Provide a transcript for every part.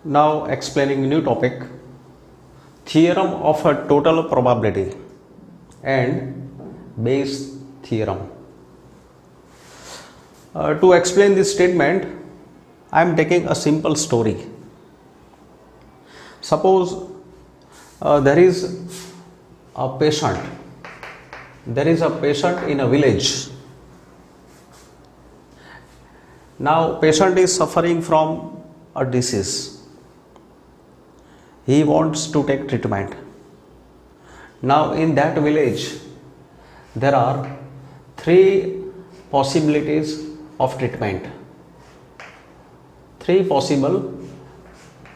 Now explaining new topic, theorem of a total probability and Bayes theorem. To explain this statement, I am taking a simple story. Suppose there is a patient. There is a patient in a village. Now patient is suffering from a disease. He wants to take treatment. Now in that village there are three possibilities of treatment. Three possible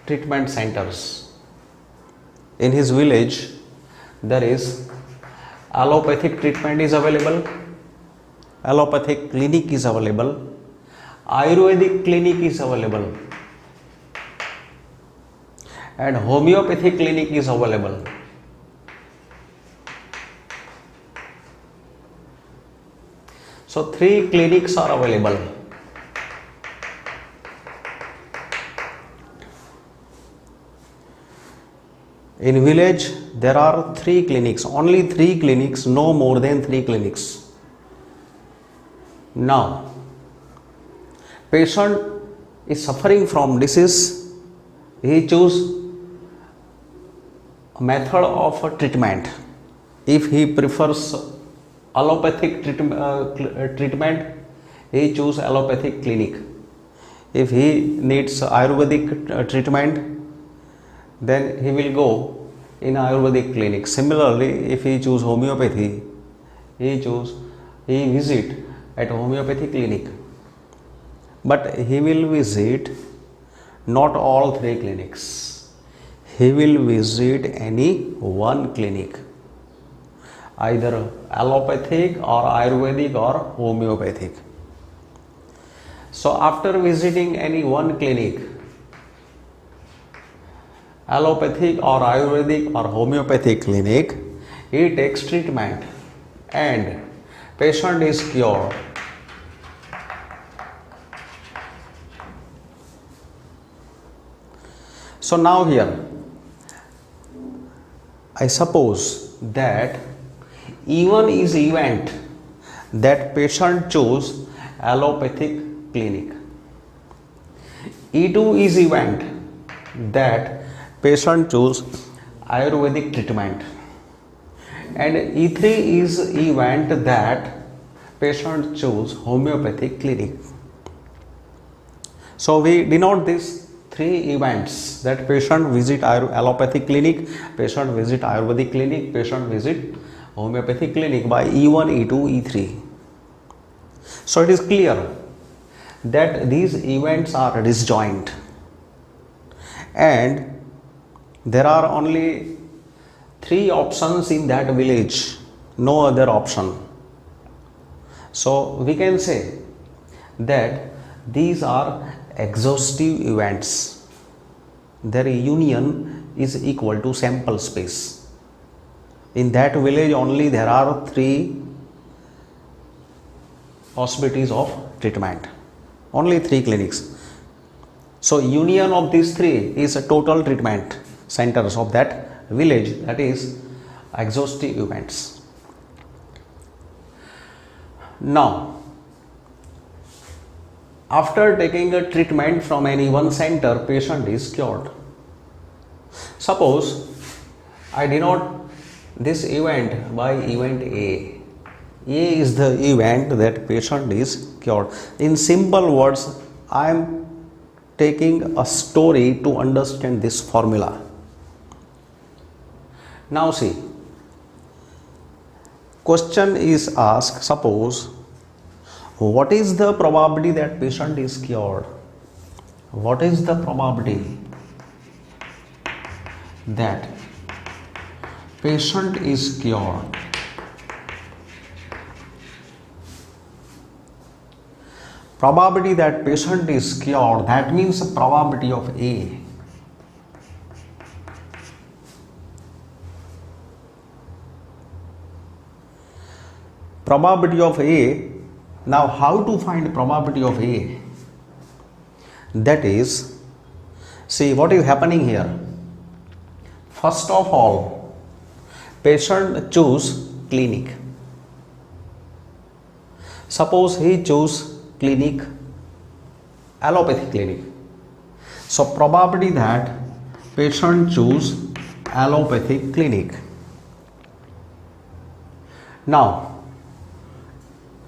treatment centers. In his village there is allopathic treatment is available, allopathic clinic is available, Ayurvedic clinic is available, and homeopathic clinic is available. So three clinics are available. In village there are three clinics, only three clinics, no more than three clinics. Now patient is suffering from disease, he choose a method of treatment. If he prefers allopathic treatment, he choose allopathic clinic. If he needs Ayurvedic treatment, then he will go in Ayurvedic clinic. Similarly, if he choose homeopathy, he visit at homeopathic clinic. But he will visit not all three clinics. He will visit any one clinic, either allopathic or Ayurvedic or homeopathic. So after visiting any one clinic, allopathic or Ayurvedic or homeopathic clinic, he takes treatment and patient is cured. So now here I suppose that E1 is event that patient chose allopathic clinic. E2 is event that patient chose Ayurvedic treatment. And E3 is event that patient chose homeopathic clinic. So we denote these three events, that patient visit allopathic clinic, patient visit Ayurvedic clinic, patient visit homeopathic clinic by E1, E2, E3. So it is clear that these events are disjoint and there are only three options in that village, no other option. So we can say that these are exhaustive events. Their union is equal to sample space. In that village only there are three possibilities of treatment, only three clinics. So union of these three is a total treatment centers of that village, that is exhaustive events. Now after taking a treatment from any one center, patient is cured. Suppose I denote this event by event A. A is the event that patient is cured. In simple words, I am taking a story to understand this formula. Now see, question is asked, suppose what is the probability that patient is cured? What is the probability that patient is cured? Probability that patient is cured, that means the probability of A. Probability of A. Now how to find probability of A? That is, See what is happening here. First of all, patient choose clinic. Suppose he choose clinic, allopathic clinic. So probability that patient choose allopathic clinic. Now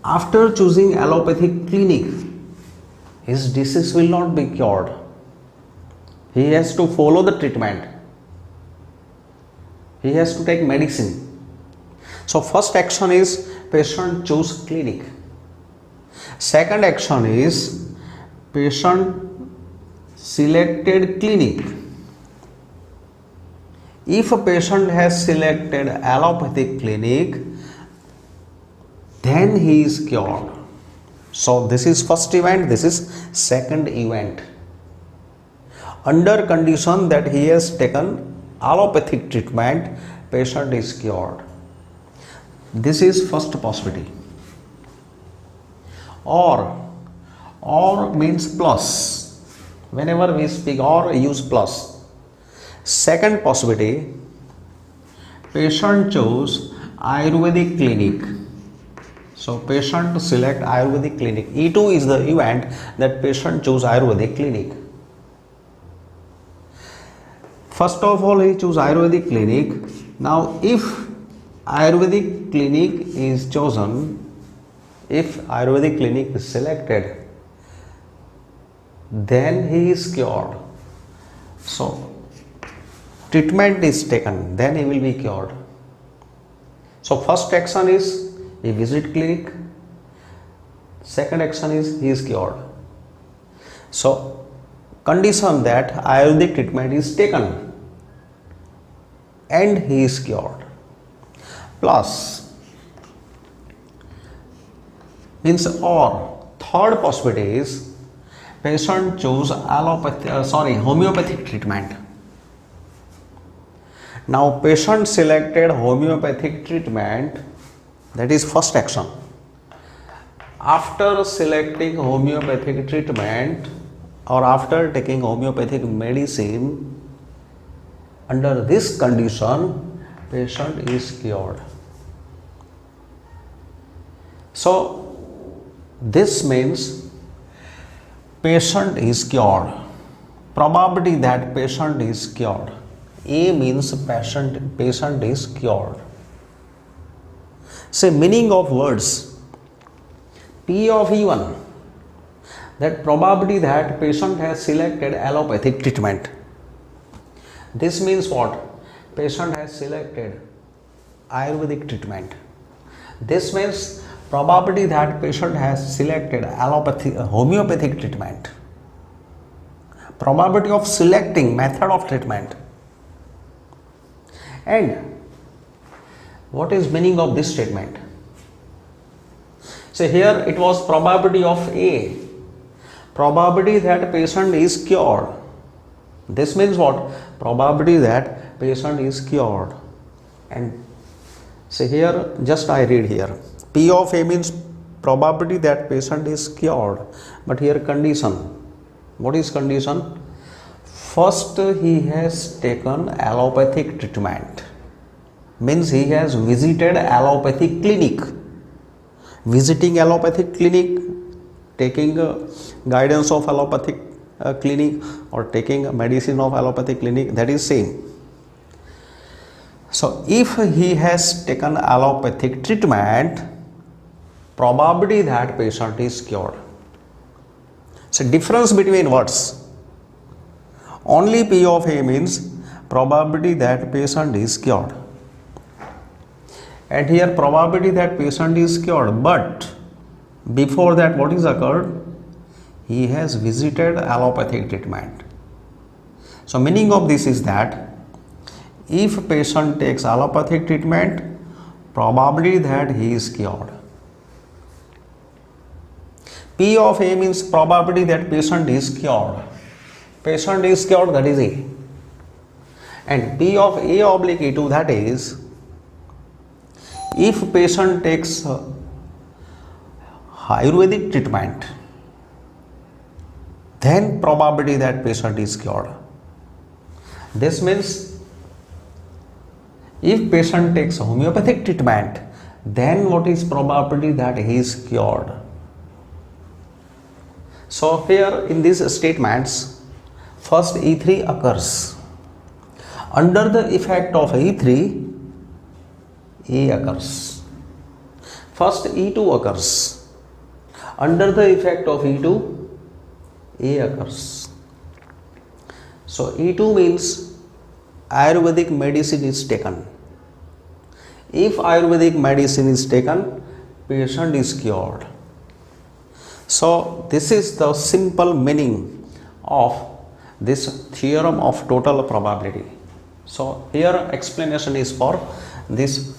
after choosing allopathic clinic, his disease will not be cured. He has to follow the treatment. He has to take medicine. So first action is patient choose clinic. Second action is patient selected clinic. If a patient has selected allopathic clinic, then he is cured. So this is first event, this is second event. Under condition that he has taken allopathic treatment, patient is cured. This is first possibility. Or means plus. Whenever we speak or, use plus. Second possibility, patient chose Ayurvedic clinic. So patient select Ayurvedic clinic. E2 is the event that patient chose Ayurvedic clinic. First of all, he choose Ayurvedic clinic. Now if Ayurvedic clinic is chosen, if Ayurvedic clinic is selected, then he is cured. So treatment is taken, then he will be cured. So first action is he visit clinic. Second action is he is cured. So condition that Ayurvedic treatment is taken and he is cured. Plus means or. Third possibility is patient choose homeopathic treatment. Now patient selected homeopathic treatment, that is first action. After selecting homeopathic treatment or after taking homeopathic medicine, under this condition patient is cured. So this means patient is cured. Probability that patient is cured. A means patient is cured. Say meaning of words. P of E1, that probability that patient has selected allopathic treatment. This means what? Patient has selected Ayurvedic treatment. This means probability that patient has selected homeopathic treatment. Probability of selecting method of treatment. And what is meaning of this statement? So here it was probability of A. Probability that patient is cured. This means what? Probability that patient is cured. And say here, just I read here. P of A means probability that patient is cured. But here condition. What is condition? First he has taken allopathic treatment. Means he has visited allopathic clinic. Visiting allopathic clinic, taking guidance of allopathic clinic or taking medicine of allopathic clinic, that is same. So if he has taken allopathic treatment, probability that patient is cured. So difference between words. Only P of A means probability that patient is cured. And here probability that patient is cured, but before that what is occurred? He has visited allopathic treatment. So meaning of this is that if patient takes allopathic treatment, probability that he is cured. P of A means probability that patient is cured. Patient is cured, that is A. And P of A oblique E2, that is if patient takes Ayurvedic treatment, then probability that patient is cured. This means if patient takes homeopathic treatment, then what is probability that he is cured? So here in these statements, first E3 occurs. Under the effect of E3, A occurs. First E2 occurs. Under the effect of E2, A occurs. So E2 means Ayurvedic medicine is taken. If Ayurvedic medicine is taken, patient is cured. So this is the simple meaning of this theorem of total probability. So here explanation is for this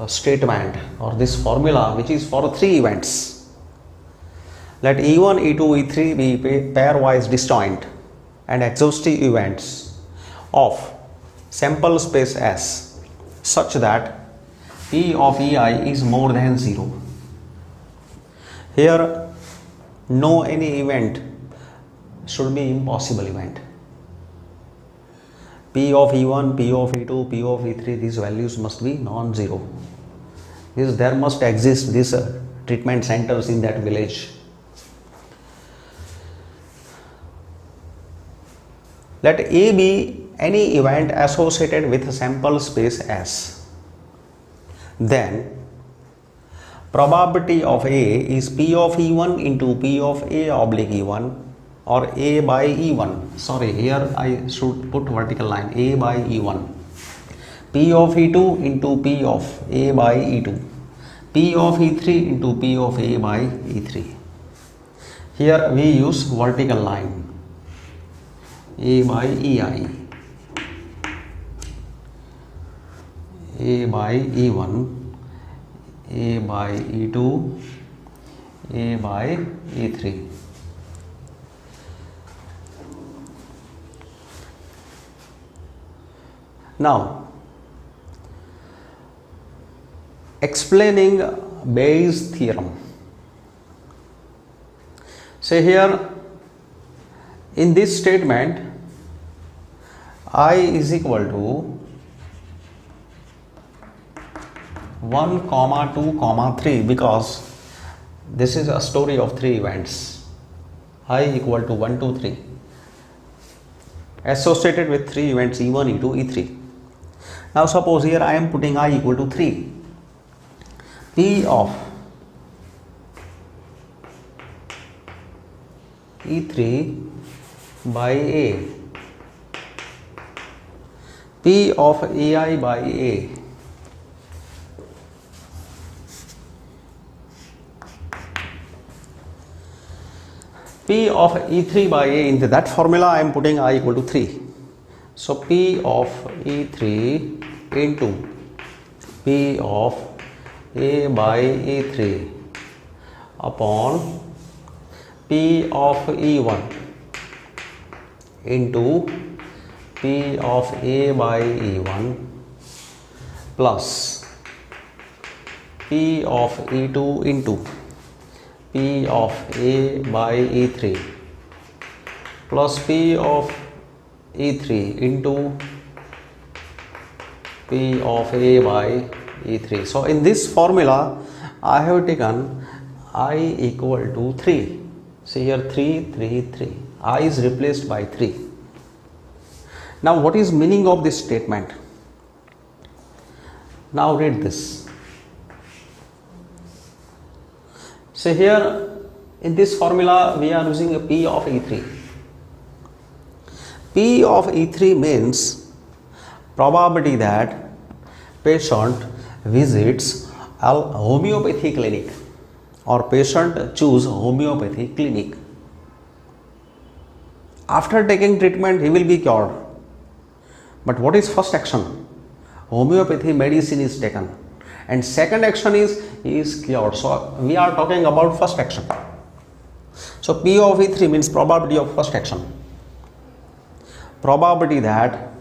statement or this formula, which is for three events. Let E1, E2, E3 be pairwise disjoint and exhaustive events of sample space S such that P of EI is more than 0. Here no any event should be impossible event. P of E1, P of E2, P of E3, these values must be non-zero. There must exist these treatment centers in that village. Let A be any event associated with sample space S. Then probability of A is P of E1 into P of A oblique E1 or A by E1. Sorry, here I should put vertical line, A by E1. P of E2 into P of A by E2. P of E3 into P of A by E3. Here we use vertical line, A by EI, A by E1, A by E2, A by E3. Now, explaining Bayes' theorem. Say here in this statement, I is equal to 1, 2, 3, because this is a story of three events. I equal to 1, 2, 3 associated with three events E1, E2, E3. Now suppose here I am putting I equal to 3. P of E3 by A, P of AI by A, P of E3 by A. In that formula I am putting I equal to 3. So P of E3 into P of A by E3 upon P of E1 into P of A by E1 plus P of E2 into P of A by E3 plus P of E3 into P of A by E3. So in this formula I have taken I equal to 3. See here 3, 3, 3. I is replaced by 3. Now what is meaning of this statement? Now read this. See here in this formula we are using a P of E3. P of E3 means probability that patient visits a homeopathy clinic or patient choose homeopathy clinic. After taking treatment he will be cured. But what is first action? Homeopathy medicine is taken. And second action is he is cured. So we are talking about first action. So P of E3 means probability of first action. Probability that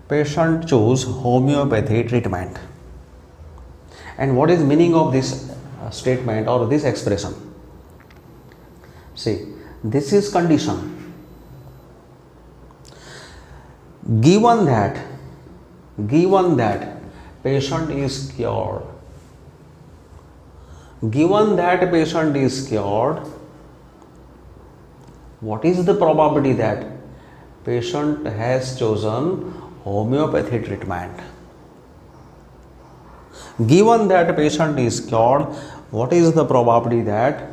patient choose homeopathy treatment. And what is meaning of this statement or this expression? See, this is condition. given that patient is cured, given that patient is cured, what is the probability that patient has chosen homeopathy treatment? Given that patient is cured, what is the probability that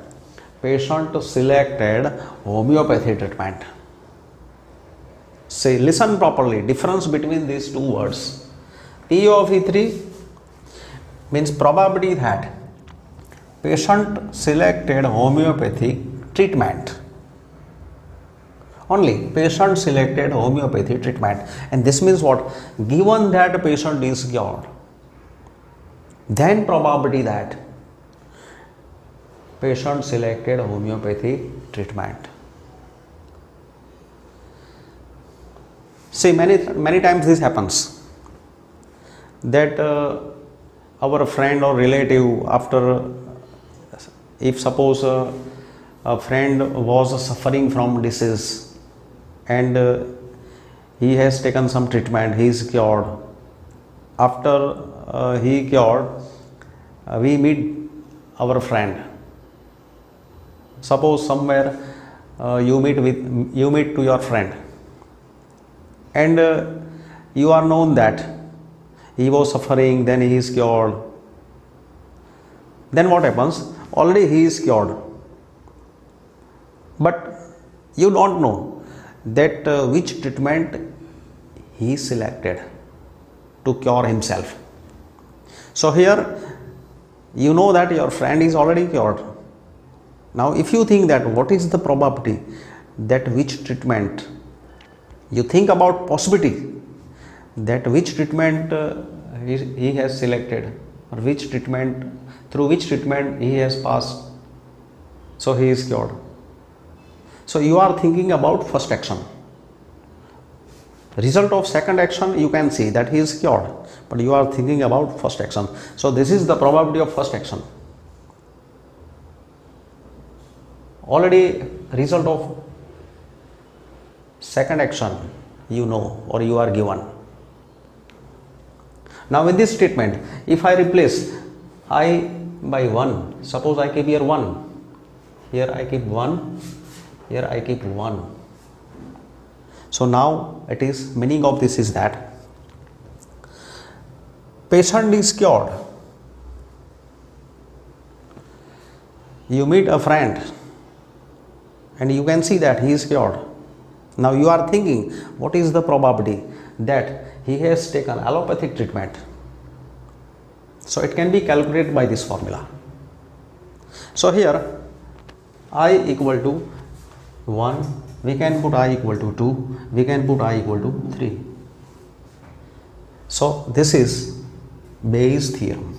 patient selected homeopathy treatment? Say, listen properly, difference between these two words. P of E3 means probability that patient selected homeopathic treatment. Only patient selected homeopathy treatment. And this means what? Given that patient is cured, then probability that patient selected homeopathy treatment. See, many times this happens that our friend or relative, after, if suppose a friend was suffering from disease and he has taken some treatment, he is cured. After he cured, we meet our friend. Suppose somewhere you meet to your friend, and you are known that he was suffering, then he is cured. Then what happens? Already he is cured, but you don't know that which treatment he selected to cure himself. So here you know that your friend is already cured. Now if you think that what is the probability that which treatment, you think about possibility that which treatment he has selected, or which treatment, through which treatment he has passed, so he is cured. So you are thinking about first action. Result of second action you can see that he is cured, but you are thinking about first action. So this is the probability of first action. Already result of second action you know, or you are given. Now in this statement, if I replace I by 1, suppose I keep here 1, here I keep 1, here I keep 1. So now it is, meaning of this is that patient is cured. You meet a friend and you can see that he is cured. Now you are thinking, what is the probability that he has taken allopathic treatment? So it can be calculated by this formula. So here I equal to 1, we can put I equal to 2, we can put I equal to 3. So this is Bayes theorem.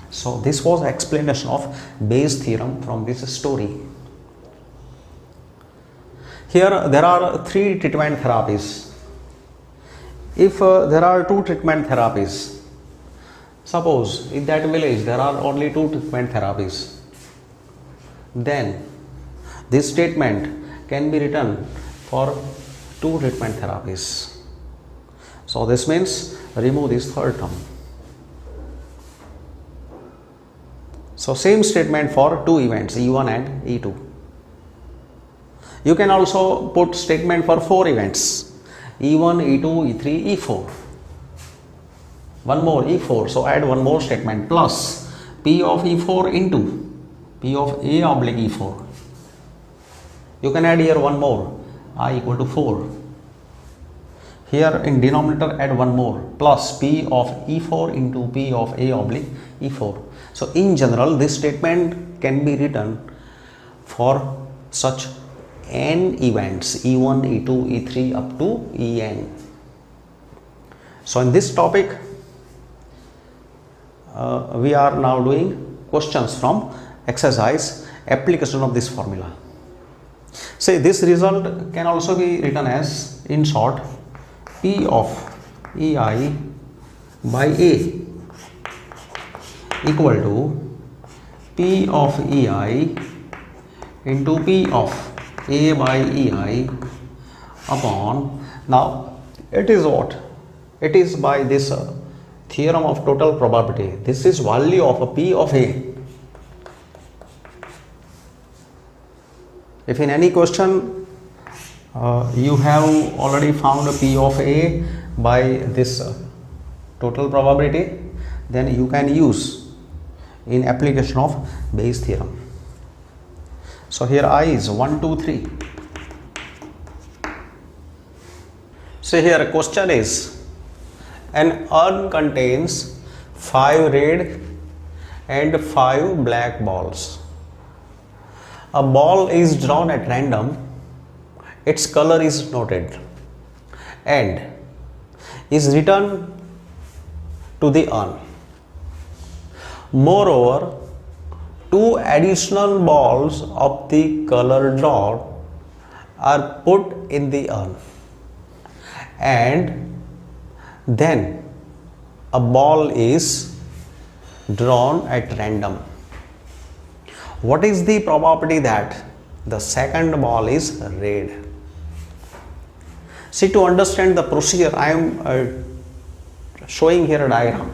So this was explanation of Bayes theorem from this story. Here there are 3 treatment therapies. If there are 2 treatment therapies, suppose in that village there are only 2 treatment therapies, then this statement can be written for 2 treatment therapies. So this means remove this third term. So same statement for 2 events, E1 and E2. You can also put statement for 4 events, E1, E2, E3, E4. One more, E4. So add one more statement, plus P of E4 into P of A oblique E4. You can add here one more, I equal to 4. Here in denominator add one more, plus P of E4 into P of A oblique E4. So in general this statement can be written for such n events, E1, E2, E3 up to En. So in this topic we are now doing questions from exercise application of this formula. Say this result can also be written as, in short, P of EI by A equal to P of EI into P of A by EI upon, now It is what? It is by this theorem of total probability. This is value of a P of A. If in any question you have already found a P of A by this total probability, then you can use in application of Bayes theorem. So here I is 1, 2, 3. So here question is, an urn contains 5 red and 5 black balls. A ball is drawn at random, its color is noted and is returned to the urn. Moreover, 2 additional balls of the color drawn are put in the urn, and then a ball is drawn at random. What is the probability that the second ball is red? See, to understand the procedure, I am showing here a diagram.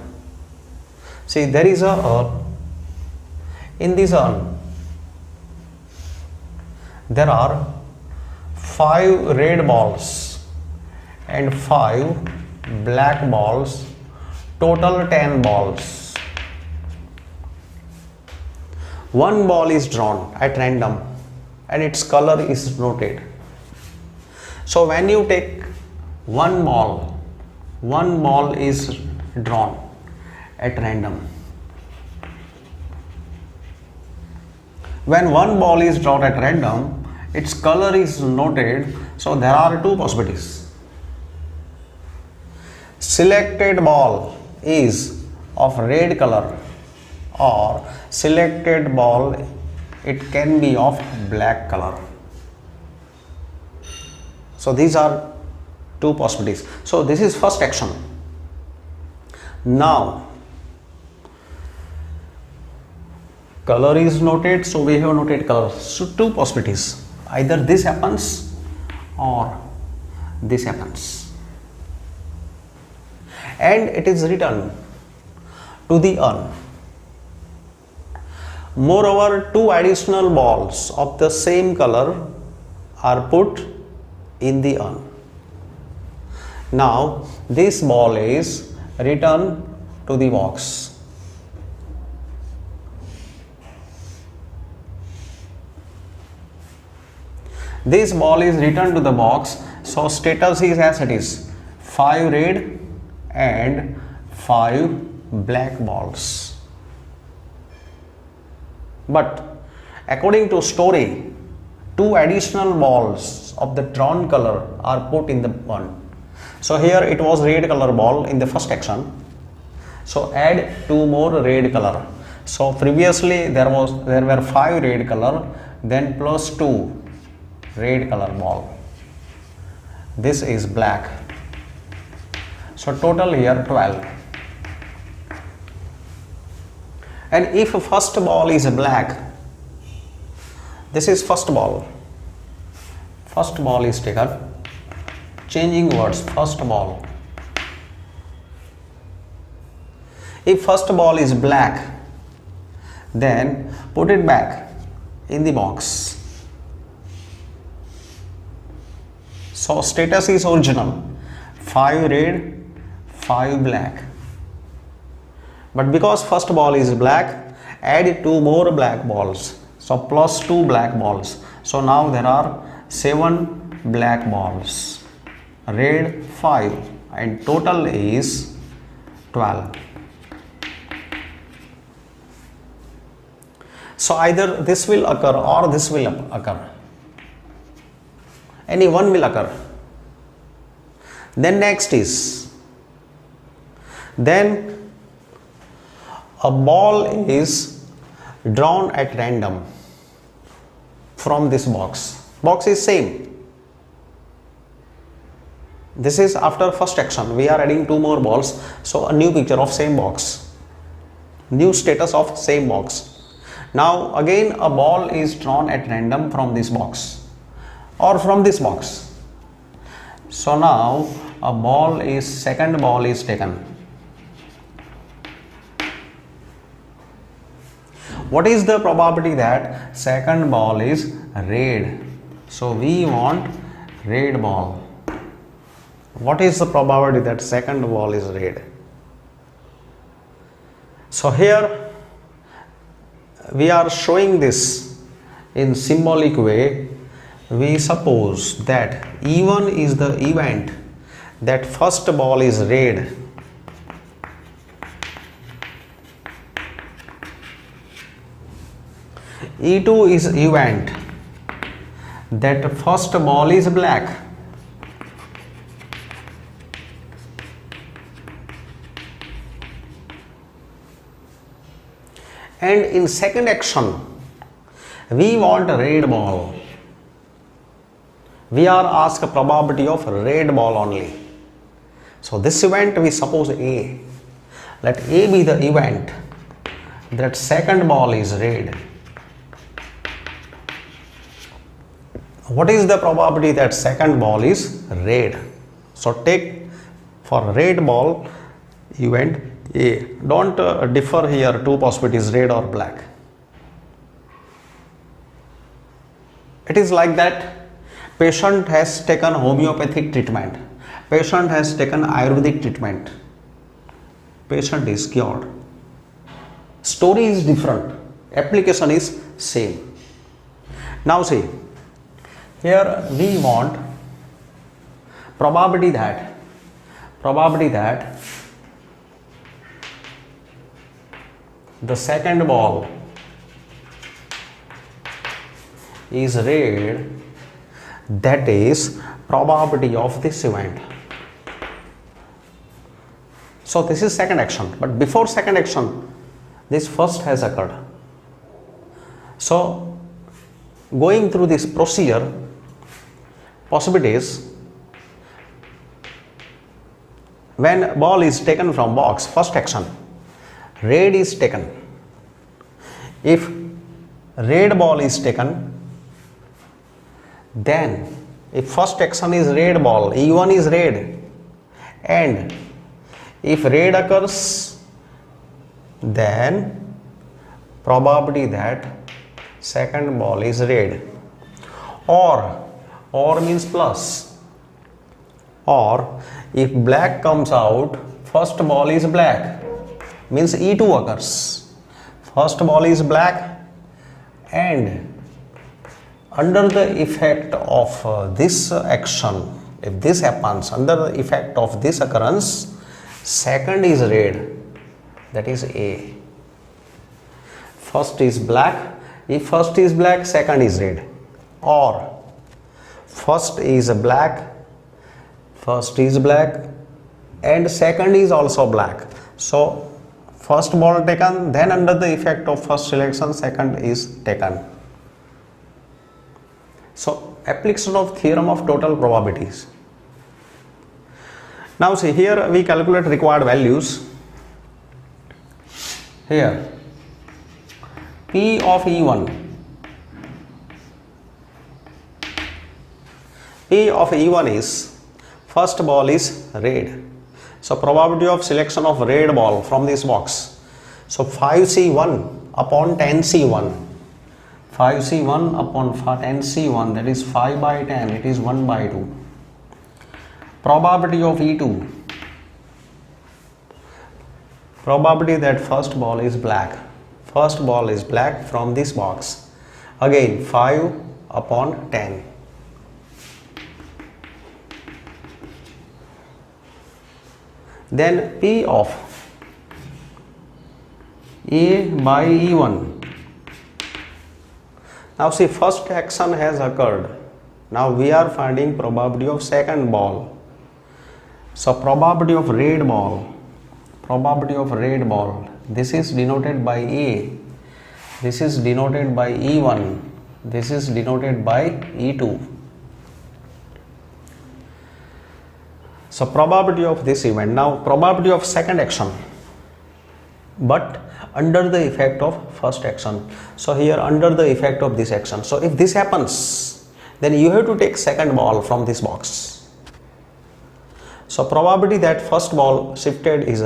See, there is a urn. In this urn, there are 5 red balls and 5 black balls, total 10 balls. One ball is drawn at random and its color is noted. So when you take one ball is drawn at random. When one ball is drawn at random, its color is noted. So there are 2 possibilities. Selected ball is of red color, or selected ball, it can be of black color. So these are 2 possibilities. So this is first action. Now color is noted, so we have noted color. So 2 possibilities, either this happens or this happens, and it is returned to the urn. Moreover, 2 additional balls of the same color are put in the urn. Now this ball is returned to the box. This ball is returned to the box, so status is as it is, 5 red and 5 black balls. But according to story, 2 additional balls of the drawn color are put in the urn. So here it was red color ball in the first action, so add 2 more red color. So previously there were 5 red color, then plus 2 red color ball. This is black. So total here 12. And if first ball is black, this is first ball. First ball is taken. Changing words, first ball. If first ball is black, then put it back in the box. So status is original, 5 red, 5 black. But because first ball is black, add 2 more black balls. So plus 2 black balls. So now there are 7 black balls. Red 5 and total is 12. So either this will occur or this will occur. Any one will occur. Then next is, then a ball is drawn at random from this box. Box is same. This is after first action. We are adding 2 more balls. So a new picture of same box. New status of same box. Now again a ball is drawn at random from this box or from this box. So now second ball is taken, what is the probability that second ball is red? So we want red ball. What is the probability that second ball is red? So here we are showing this in symbolic way. We suppose that E1 is the event that first ball is red. E2 is event that first ball is black. And in second action, we want a red ball. We are asked a probability of red ball only. So this event we suppose A. Let A be the event that second ball is red. What is the probability that second ball is red? So take for red ball event A. Don't differ here, two possibilities, red or black. It is like that. Patient has taken homeopathic treatment. Patient has taken Ayurvedic treatment. Patient is cured. Story is different. Application is same. Now see, here we want probability that the second ball is red, that is probability of this event. So this is second action, but before second action this first has occurred. So going through this procedure, possibilities, when ball is taken from box, first action, red is taken. If red ball is taken, then if first action is red ball, E1 is red, and if red occurs, then probability that second ball is red. Or means plus, or if black comes out, first ball is black, means E2 occurs. First ball is black, and under the effect of this action, if this happens, under the effect of this occurrence, second is red, that is A. First is black. If first is black, second is red. Or first is black and second is also black. So first ball taken, then under the effect of first selection, second is taken. So application of theorem of total probabilities. Now see, here we calculate required values. Here P of E1, P of E1 is first ball is red. So probability of selection of red ball from this box. So 5C1 upon 10C1. 5C1 upon 10C1, that is 5 by 10, it is 1 by 2. Probability of E2, probability that first ball is black. First ball is black from this box. Again 5 upon 10. Then P of A by E1. Now see, first action has occurred. Now we are finding probability of second ball. So probability of red ball, this is denoted by A, this is denoted by E1, this is denoted by E2. So probability of this event. Now probability of second action, but under the effect of first action. So here under the effect of this action. So if this happens, then you have to take second ball from this box. So probability that first ball shifted is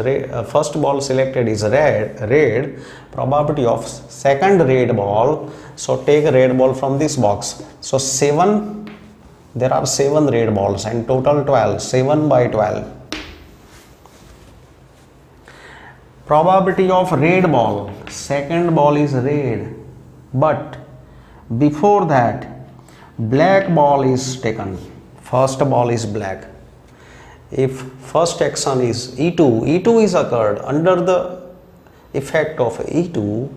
first ball selected is red. Probability of second red ball. So take a red ball from this box. So 7. There are 7 red balls and total 12. 7 by 12. Probability of red ball. Second ball is red, but before that black ball is taken. First ball is black. If first action is E2, E2 is occurred under the effect of E2,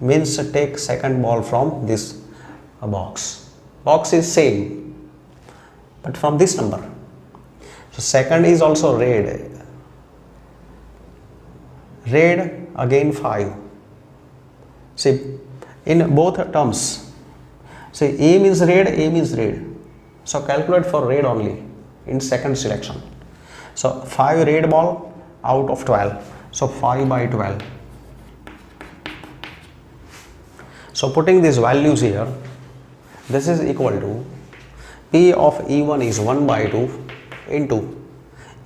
means take second ball from this box. Box is same, but from this number. So second is also red. Red again 5. See, in both terms, see A means red, A means red. So calculate for red only in second selection. So 5 red ball out of 12. So 5 by 12. So putting these values here, this is equal to P of E1 is 1 by 2 into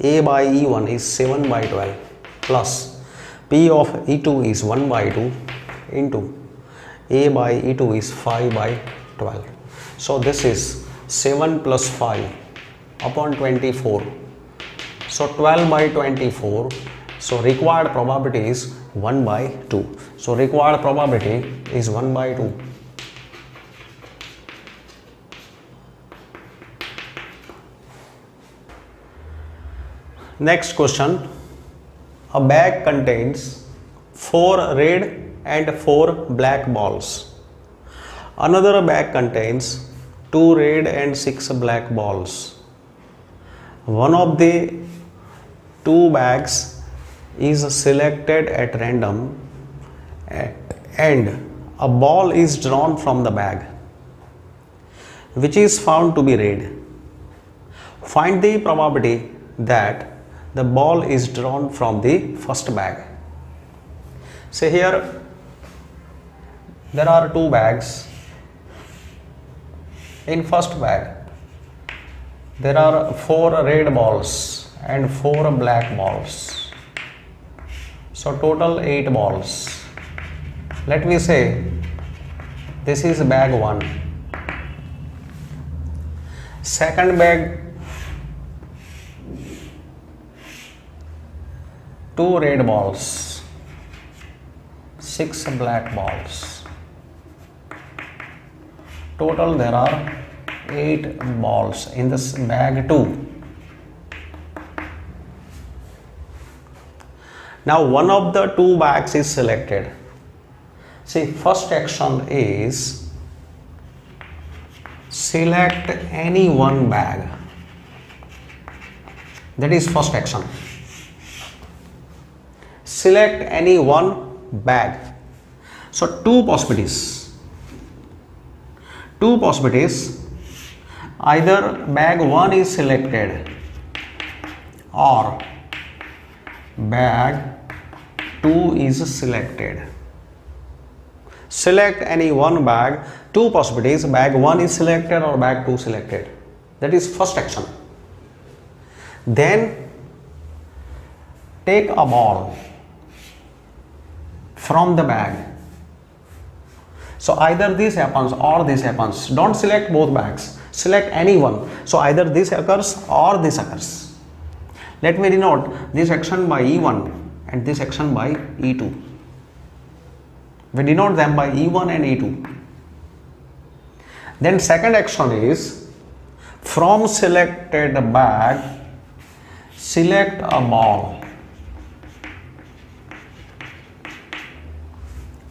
A by E1 is 7 by 12 plus P of E2 is 1 by 2 into A by E2 is 5 by 12. So this is 7 plus 5 upon 24. So 12 by 24. So required probability is 1 by 2. So required probability is 1 by 2. Next question. A bag contains 4 red and 4 black balls. Another bag contains 2 red and 6 black balls. One of the 2 bags is selected at random and a ball is drawn from the bag, which is found to be red. Find the probability that the ball is drawn from the first bag. So here there are 2 bags. In first bag there are 4 red balls and 4 black balls. So total 8 balls. Let me say this is bag 1. Second bag, 2 red balls, 6 black balls. Total there are 8 balls in this bag 2. Now one of the 2 bags is selected. See, first action is select any one bag. That is first action. Select any one bag. So 2 possibilities. 2 possibilities. Either bag 1 is selected or bag 2 is selected. Select any one bag. 2 possibilities. Bag 1 is selected or bag 2 selected. That is first action. Then take a ball from the bag. So either this happens or this happens. Don't select both bags. Select any one. So either this occurs or this occurs. Let me denote this action by E1 and this action by E2. We denote them by E1 and E2. Then second action is from selected bag, select a ball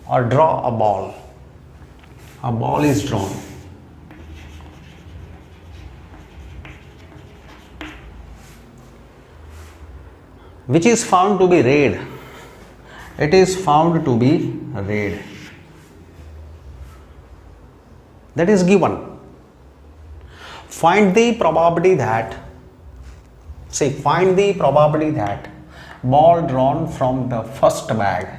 or draw a ball. A ball is drawn. Which is found to be red. It is found to be red. That is given. Find the probability that, find the probability that ball drawn from the first bag.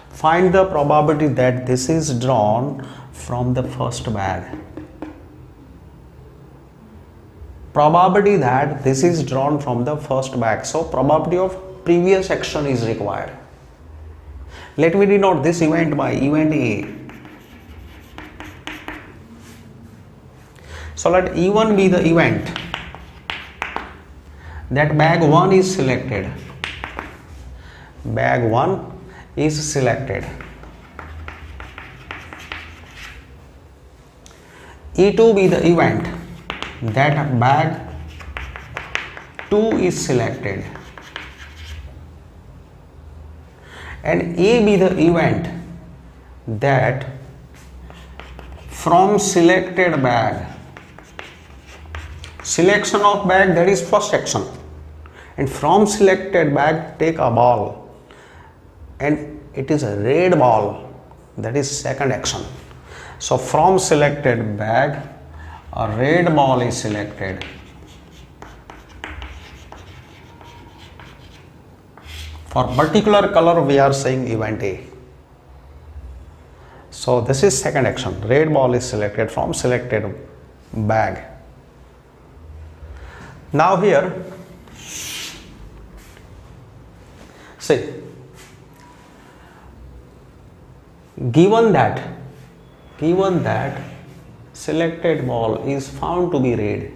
Find the probability that this is drawn from the first bag. probability that this is drawn from the first bag. So probability of previous action is required. Let me denote this event by event A. So let E1 be the event that bag 1 is selected. Bag 1 is selected. E2 be the event that bag 2 is selected. And A be the event that from selected bag, selection of bag, that is first action, and from selected bag take a ball and it is a red ball, that is second action. So from selected bag a red ball is selected. For particular color we are saying event A. So this is second action, red ball is selected from selected bag. Now here, see, given that selected ball is found to be red,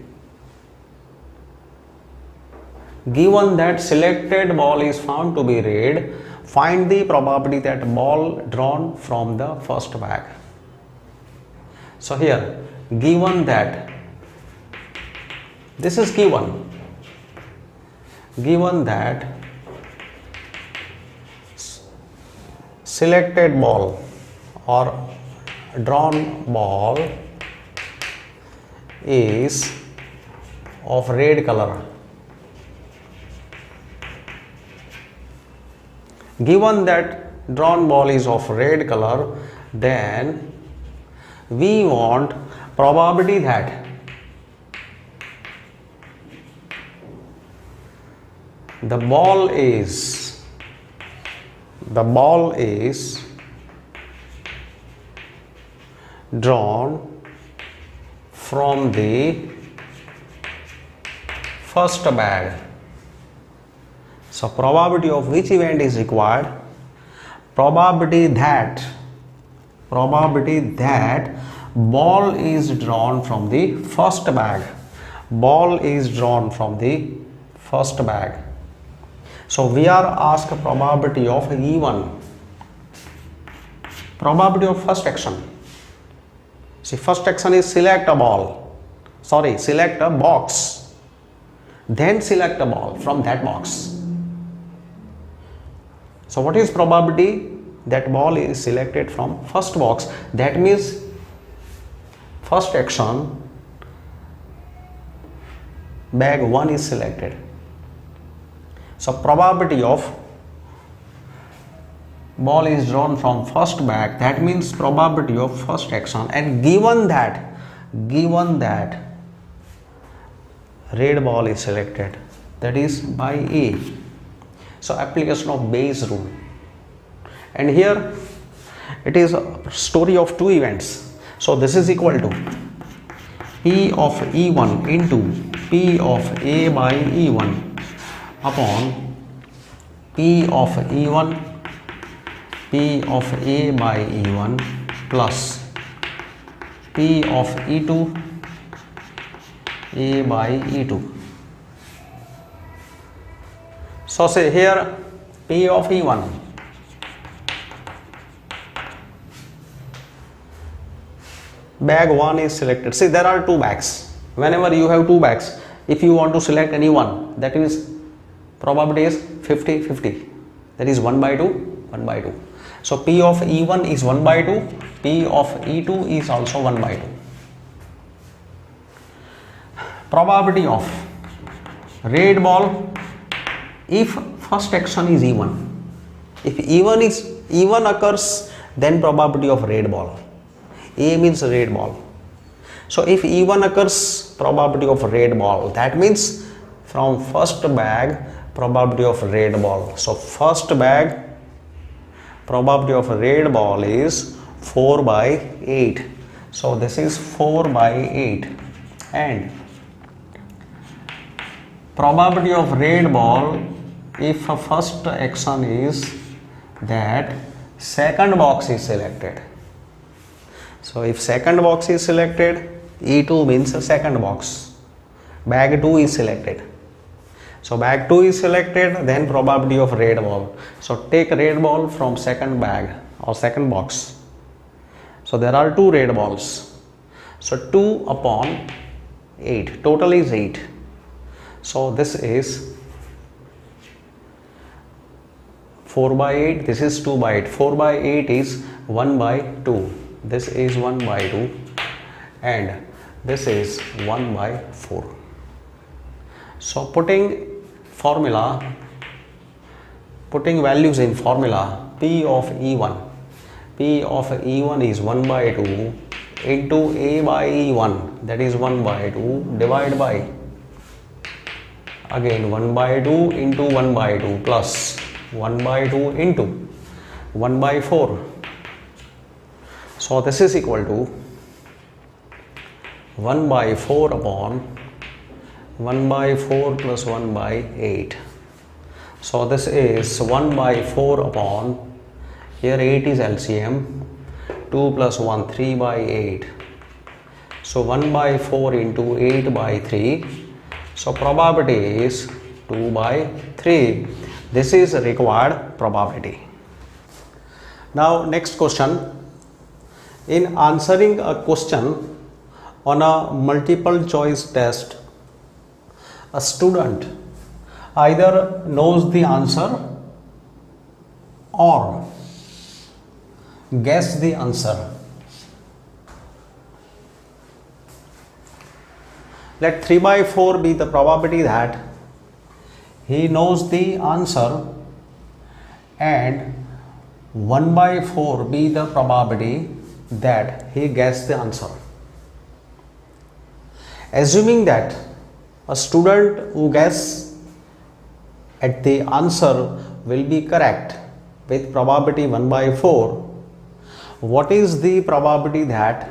given that selected ball is found to be red, find the probability that ball drawn from the first bag. So here, given that this is given that selected ball or drawn ball is of red color. Given that drawn ball is of red color, then we want probability that the ball is drawn from the first bag. So probability of which event is required? Probability that ball is drawn from the first bag. Ball is drawn from the first bag. So we are asked probability of E1, probability of first action. See, first action is select a box, then select a ball from that box. So what is probability that ball is selected from first box? That means first action bag 1 is selected. So probability of ball is drawn from first bag, that means probability of first action, and given that red ball is selected, that is by A. So application of Bayes rule, and here it is a story of two events. So this is equal to P of E1 into P of A by E1 upon P of E1 P of A by E1 plus P of E2 A by E2. So say here P of E1, bag 1 is selected. See, there are two bags. Whenever you have two bags, if you want to select any one, that is probability is 50-50, that is 1 by 2, 1 by 2. So P of E1 is 1 by 2, P of E2 is also 1 by 2. Probability of red ball if first action is E1. If E1 occurs, then probability of red ball. A means red ball. So if E1 occurs, probability of red ball, that means from first bag probability of red ball. So first bag probability of red ball is 4 by 8. So this is 4 by 8, and probability of red ball if a first action is that second box is selected. So if second box is selected, E2 means a second box, bag 2 is selected. So bag 2 is selected, then probability of red ball. So take red ball from second bag or second box. So there are 2 red balls. So 2 upon 8, total is 8. So this is 4 by 8, this is 2 by 8. 4 by 8 is 1 by 2. This is 1 by 2 and this is 1 by 4. So putting values in formula, P of E1. P of E1 is 1 by 2 into A by E1, that is 1 by 2, divide by again 1 by 2 into 1 by 2 plus 1 by 2 into 1 by 4. So this is equal to 1 by 4 upon 1 by 4 plus 1 by 8. So this is 1 by 4 upon, here 8 is LCM, 2 plus 1, 3 by 8. So 1 by 4 into 8 by 3. So probability is 2 by 3. This is required probability. Now next question. In answering a question on a multiple choice test, a student either knows the answer or guess the answer. Let 3 by 4 be the probability that he knows the answer and 1 by 4 be the probability that he guessed the answer. Assuming that a student who guesses at the answer will be correct with probability 1 by 4, what is the probability that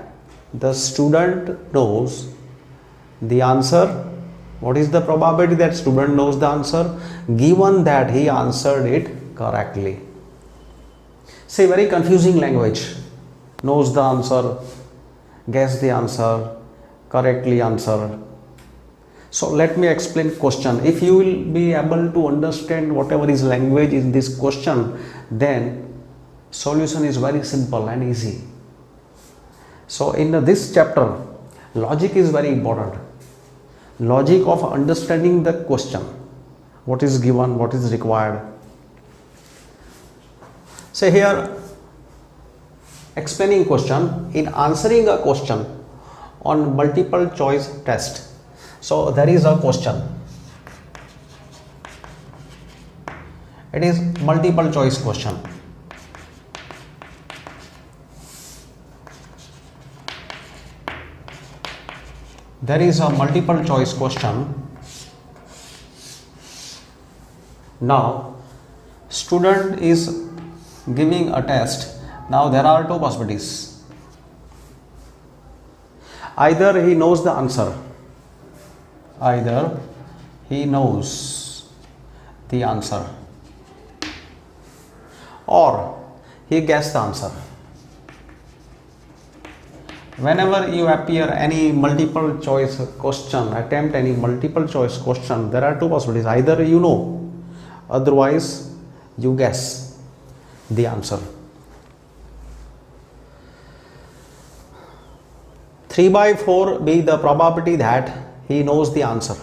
the student knows the answer? What is the probability that student knows the answer given that he answered it correctly? Say very confusing language. Knows the answer, guess the answer, correctly answer. So let me explain question. If you will be able to understand whatever is language in this question, then solution is very simple and easy. So in this chapter, logic is very important. Logic of understanding the question. What is given, what is required. Say here, explaining question, in answering a question on multiple choice test. So there is a question. It is multiple choice question. There is a multiple choice question. Now student is giving a test. Now there are 2 possibilities. Either he knows the answer, either he knows the answer, or he guessed the answer. Whenever you appear any multiple choice question, attempt any multiple choice question, there are 2 possibilities. Either you know, otherwise you guess the answer. 3 by 4 be the probability that he knows the answer.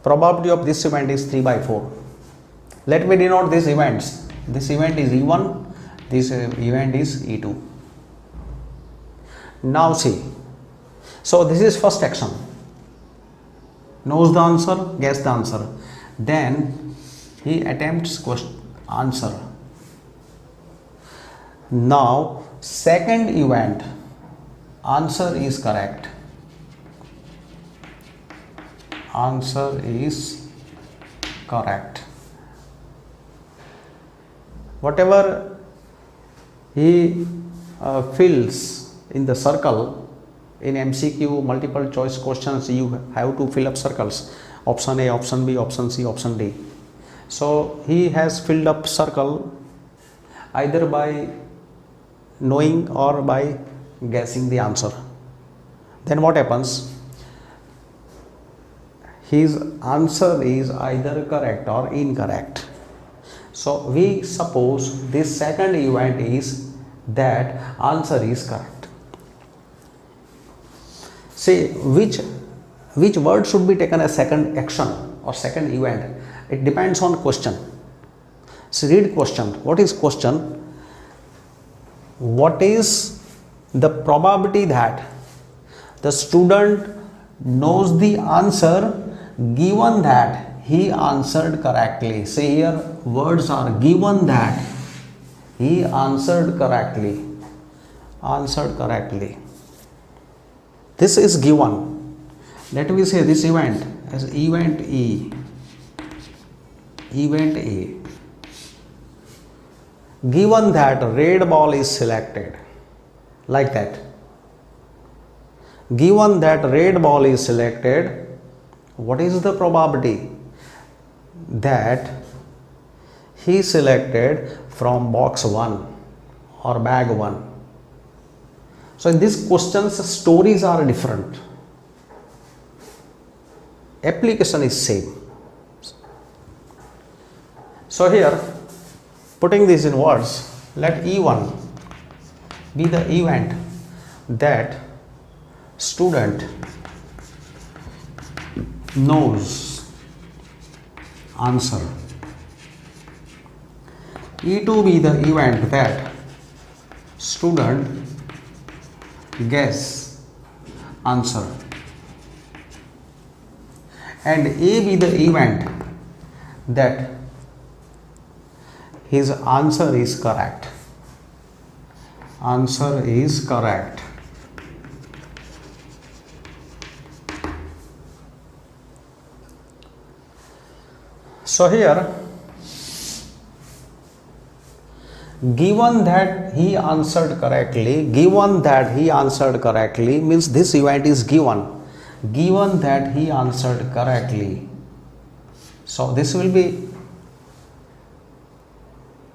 Probability of this event is 3 by 4. Let me denote these events. This event is E1, this event is E2. Now see, so this is first action. Knows the answer, guess the answer. Then he attempts answer. Now second event, answer is correct. Answer is correct. Whatever he fills in the circle, in MCQ multiple choice questions you have to fill up circles. option A, option B, option C, option D. So he has filled up circle either by knowing or by guessing the answer. Then what happens? His answer is either correct or incorrect. So we suppose this second event is that answer is correct. Say which word should be taken as second action or second event? It depends on question. So read question. What is question? What is the probability that the student knows the answer given that he answered correctly? Say here words are given that he answered correctly. Answered correctly. This is given. Let me say this event as event E. Event A. Given that red ball is selected, like that. Given that red ball is selected, what is the probability that he selected from box 1 or bag 1? So in these questions, stories are different. Application is same. So here, putting this in words, let E1 be the event that student knows answer. E2 be the event that student guess answer. And A be the event that his answer is correct. Answer is correct. So here, given that he answered correctly, means this event is given. Given that he answered correctly. So this will be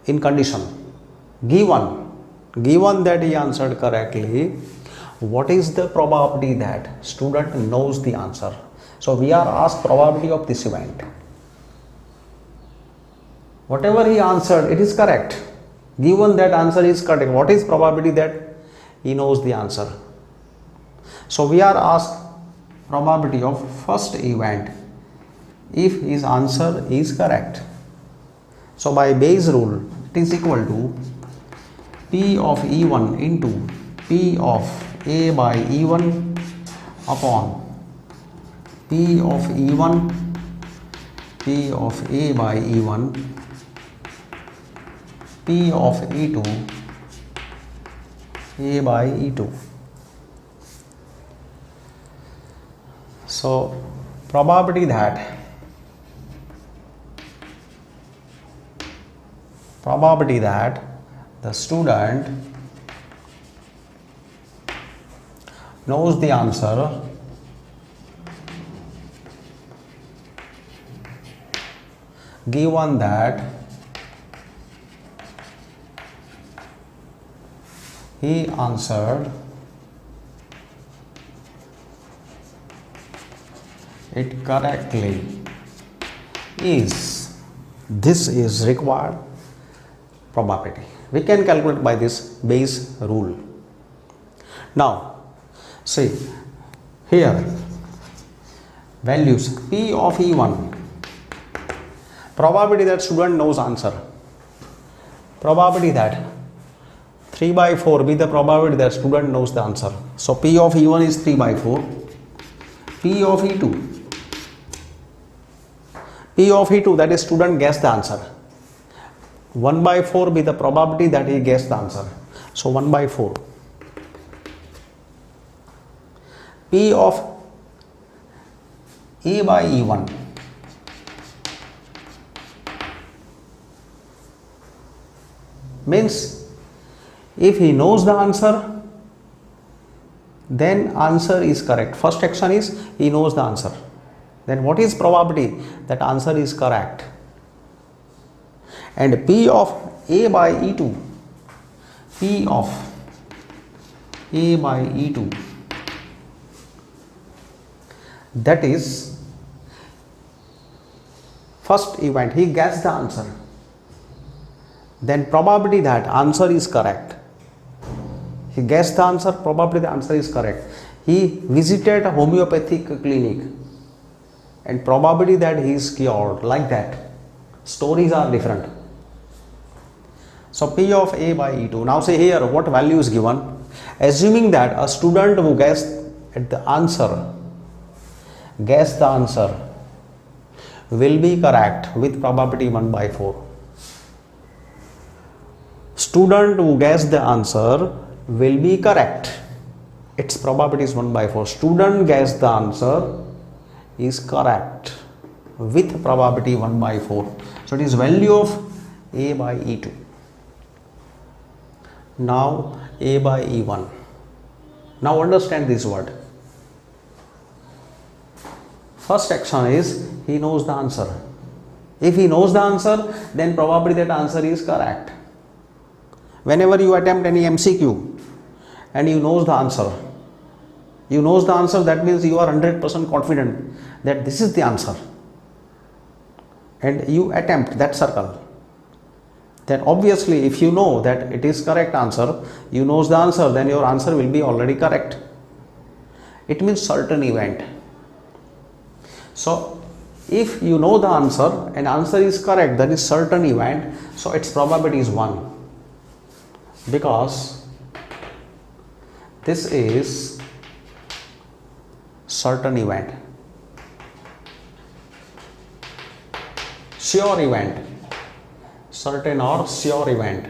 in condition. Given that he answered correctly, what is the probability that student knows the answer? So we are asked probability of this event. Whatever he answered, it is correct. Given that answer is correct, what is probability that he knows the answer? So we are asked probability of first event if his answer is correct. So by Bayes rule, it is equal to P of E1 into P of A by E1 upon P of E1, P of A by E1, P of E2, A by E2. So probability that the student knows the answer given that he answered it correctly this is required probability. We can calculate by this Bayes rule. Now see here values P of E1, probability that student knows answer, probability that 3 by 4 be the probability that student knows the answer. So P of E1 is 3 by 4. P of E2 that is student guessed the answer. 1 by 4 be the probability that he guessed the answer. So 1 by 4. P of A by E1 means if he knows the answer, then answer is correct. First action is he knows the answer. then what is probability that answer is correct? And P of A by E2, P of A by E2, that is first event, he guessed the answer, then probability that answer is correct. He guessed the answer, probably the answer is correct. He visited a homeopathic clinic and probability that he is cured, like that. Stories are different. So P of A by E2. Now say here what value is given. Assuming that a student who guessed the answer will be correct with probability 1 by 4. Student who guessed the answer will be correct. Its probability is 1 by 4. Student guessed the answer is correct with probability 1 by 4. So it is value of A by E2. Now A by E1. Now understand this word. First action is he knows the answer. If he knows the answer, then probably that answer is correct. Whenever you attempt any MCQ and you knows the answer, that means you are 100% confident that this is the answer, and you attempt that circle, then obviously if you know that it is correct answer, you knows the answer, then your answer will be already correct. It means certain event. So if you know the answer and answer is correct, that is certain event, so its probability is 1, because this is certain event, sure event, certain or sure event.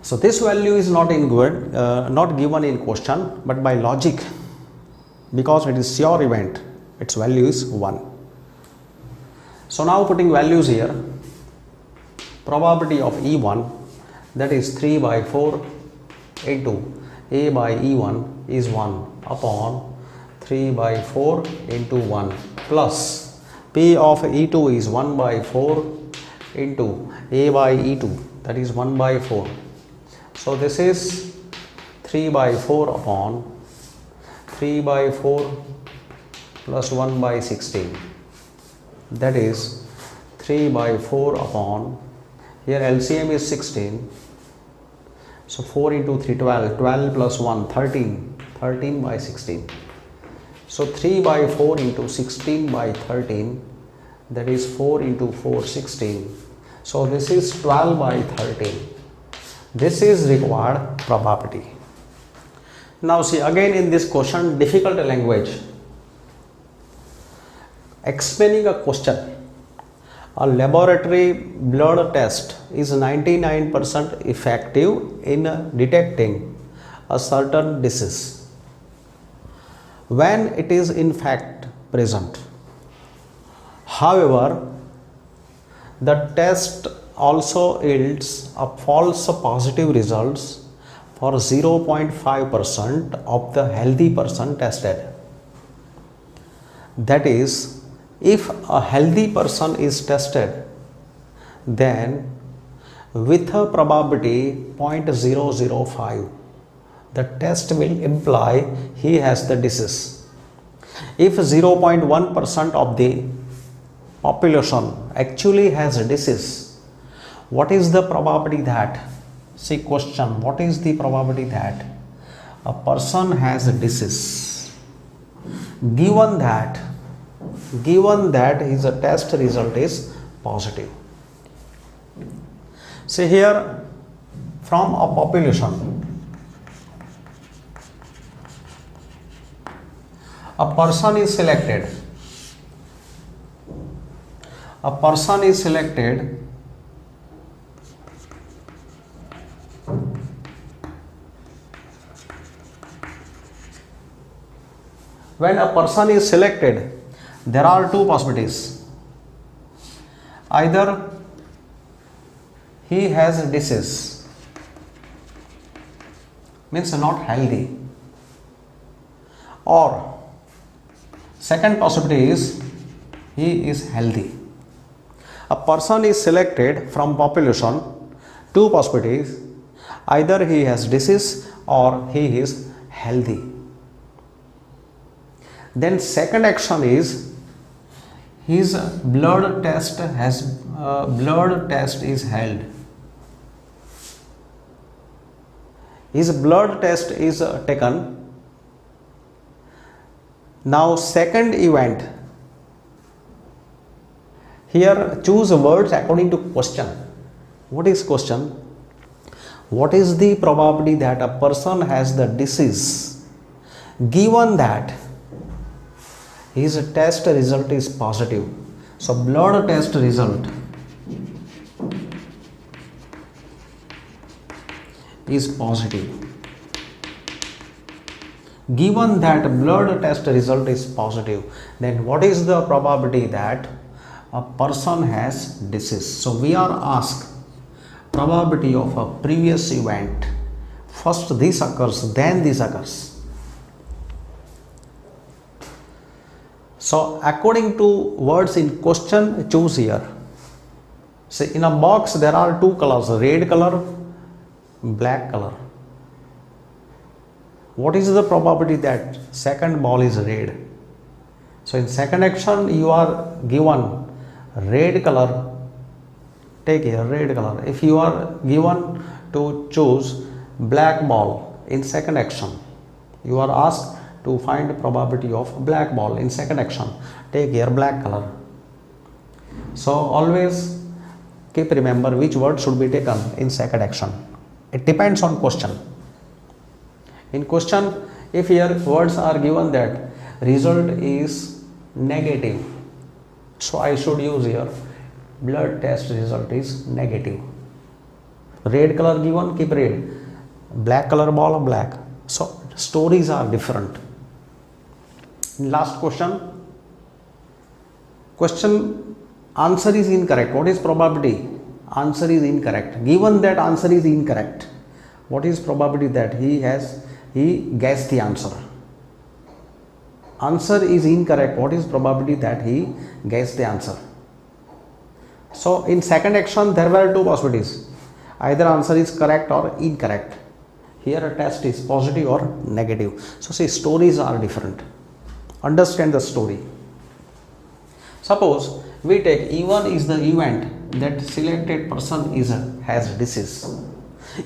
So this value is not given in question, but by logic, because it is sure event, its value is 1. So now putting values here, probability of E1, that is 3 by 4 into A by E1 is 1 upon 3 by 4 into 1 plus P of E2 is 1 by 4 into A by E2, that is 1 by 4. So this is 3 by 4 upon 3 by 4 plus 1 by 16, that is 3 by 4 upon, here LCM is 16, so 4 into 3 12, 12 plus 1 13, 13 by 16. So 3 by 4 into 16 by 13, that is 4 into 4 16. So this is 12 by 13. This is required probability. Now see, again in this question, difficult language. Explaining a question. A laboratory blood test is 99% effective in detecting a certain disease when it is in fact present. However, the test also yields a false positive results for 0.5% of the healthy person tested. That is, if a healthy person is tested, then with a probability 0.005, the test will imply he has the disease. If 0.1% of the population actually has a disease, what is the probability that, see question, what is the probability that a person has a disease given that his test result is positive? See here, from a population, a person is selected. When a person is selected, there are two possibilities. Either he has a disease means not healthy. Or second possibility is he is healthy. A person is selected from population, two possibilities, either he has disease or he is healthy. Then second action is his blood test is held. His blood test is taken. Now second event, here choose words according to question. What is question? What is the probability that a person has the disease given that his test result is positive? So blood test result is positive. Given that blood test result is positive, then what is the probability that a person has disease? So we are asked probability of a previous event. First this occurs, then this occurs. So according to words in question, choose here. See, in a box there are two colors, red color, black color. What is the probability that second ball is red? So in second action you are given red color, take here red color. If you are given to choose black ball in second action, you are asked to find the probability of black ball in second action, take here black color. So always keep remember which word should be taken in second action. It depends on question. In question, if here words are given that result is negative, so I should use here blood test result is negative. Red color given, keep red. Black color ball, black. So stories are different. Last question answer is incorrect. What is probability? Answer is incorrect. Given that answer is incorrect, what is probability that he guessed the answer? Answer is incorrect. What is probability that he guessed the answer? So in second action there were two possibilities. Either answer is correct or incorrect. Here a test is positive or negative. So see, stories are different. Understand the story. Suppose we take E1 is the event that selected person has disease.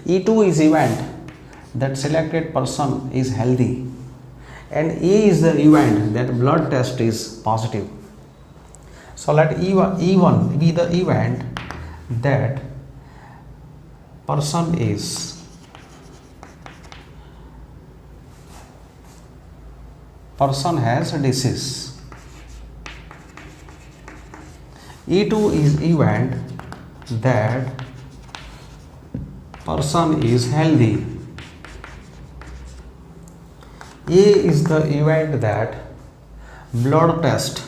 E2 is event that selected person is healthy, and E is the event that blood test is positive. So let E1 be the event that person has disease. E2 is event that person is healthy. A is the event that blood test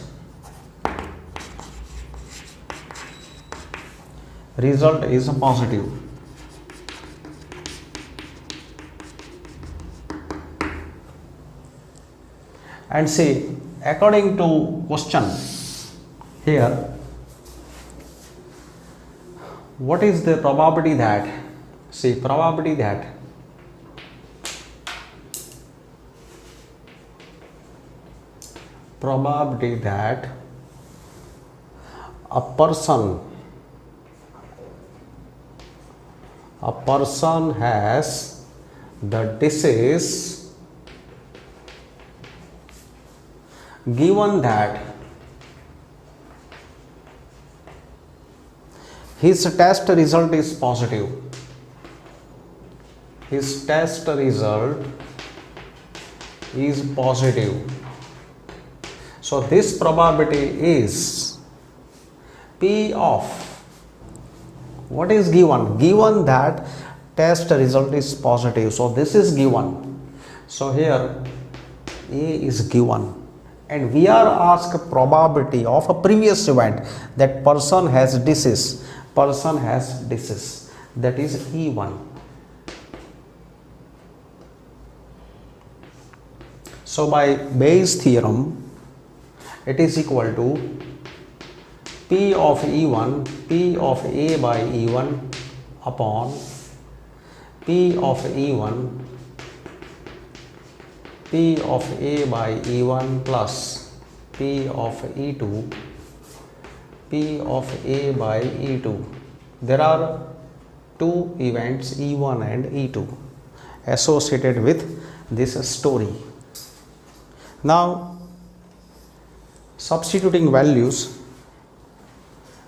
result is positive. And see, according to question here, what is the probability that, see, probability that a person has the disease given that his test result is positive. His test result is positive. So this probability is P of, what is given? Given that test result is positive. So this is given. So here A is given. And we are asked probability of a previous event that person has disease. Person has disease. That is E1. So by Bayes theorem, it is equal to P of E1, P of A by E1 upon P of E1, P of A by E1 plus P of E2, P of A by E2. There are two events E1 and E2 associated with this story. Now substituting values.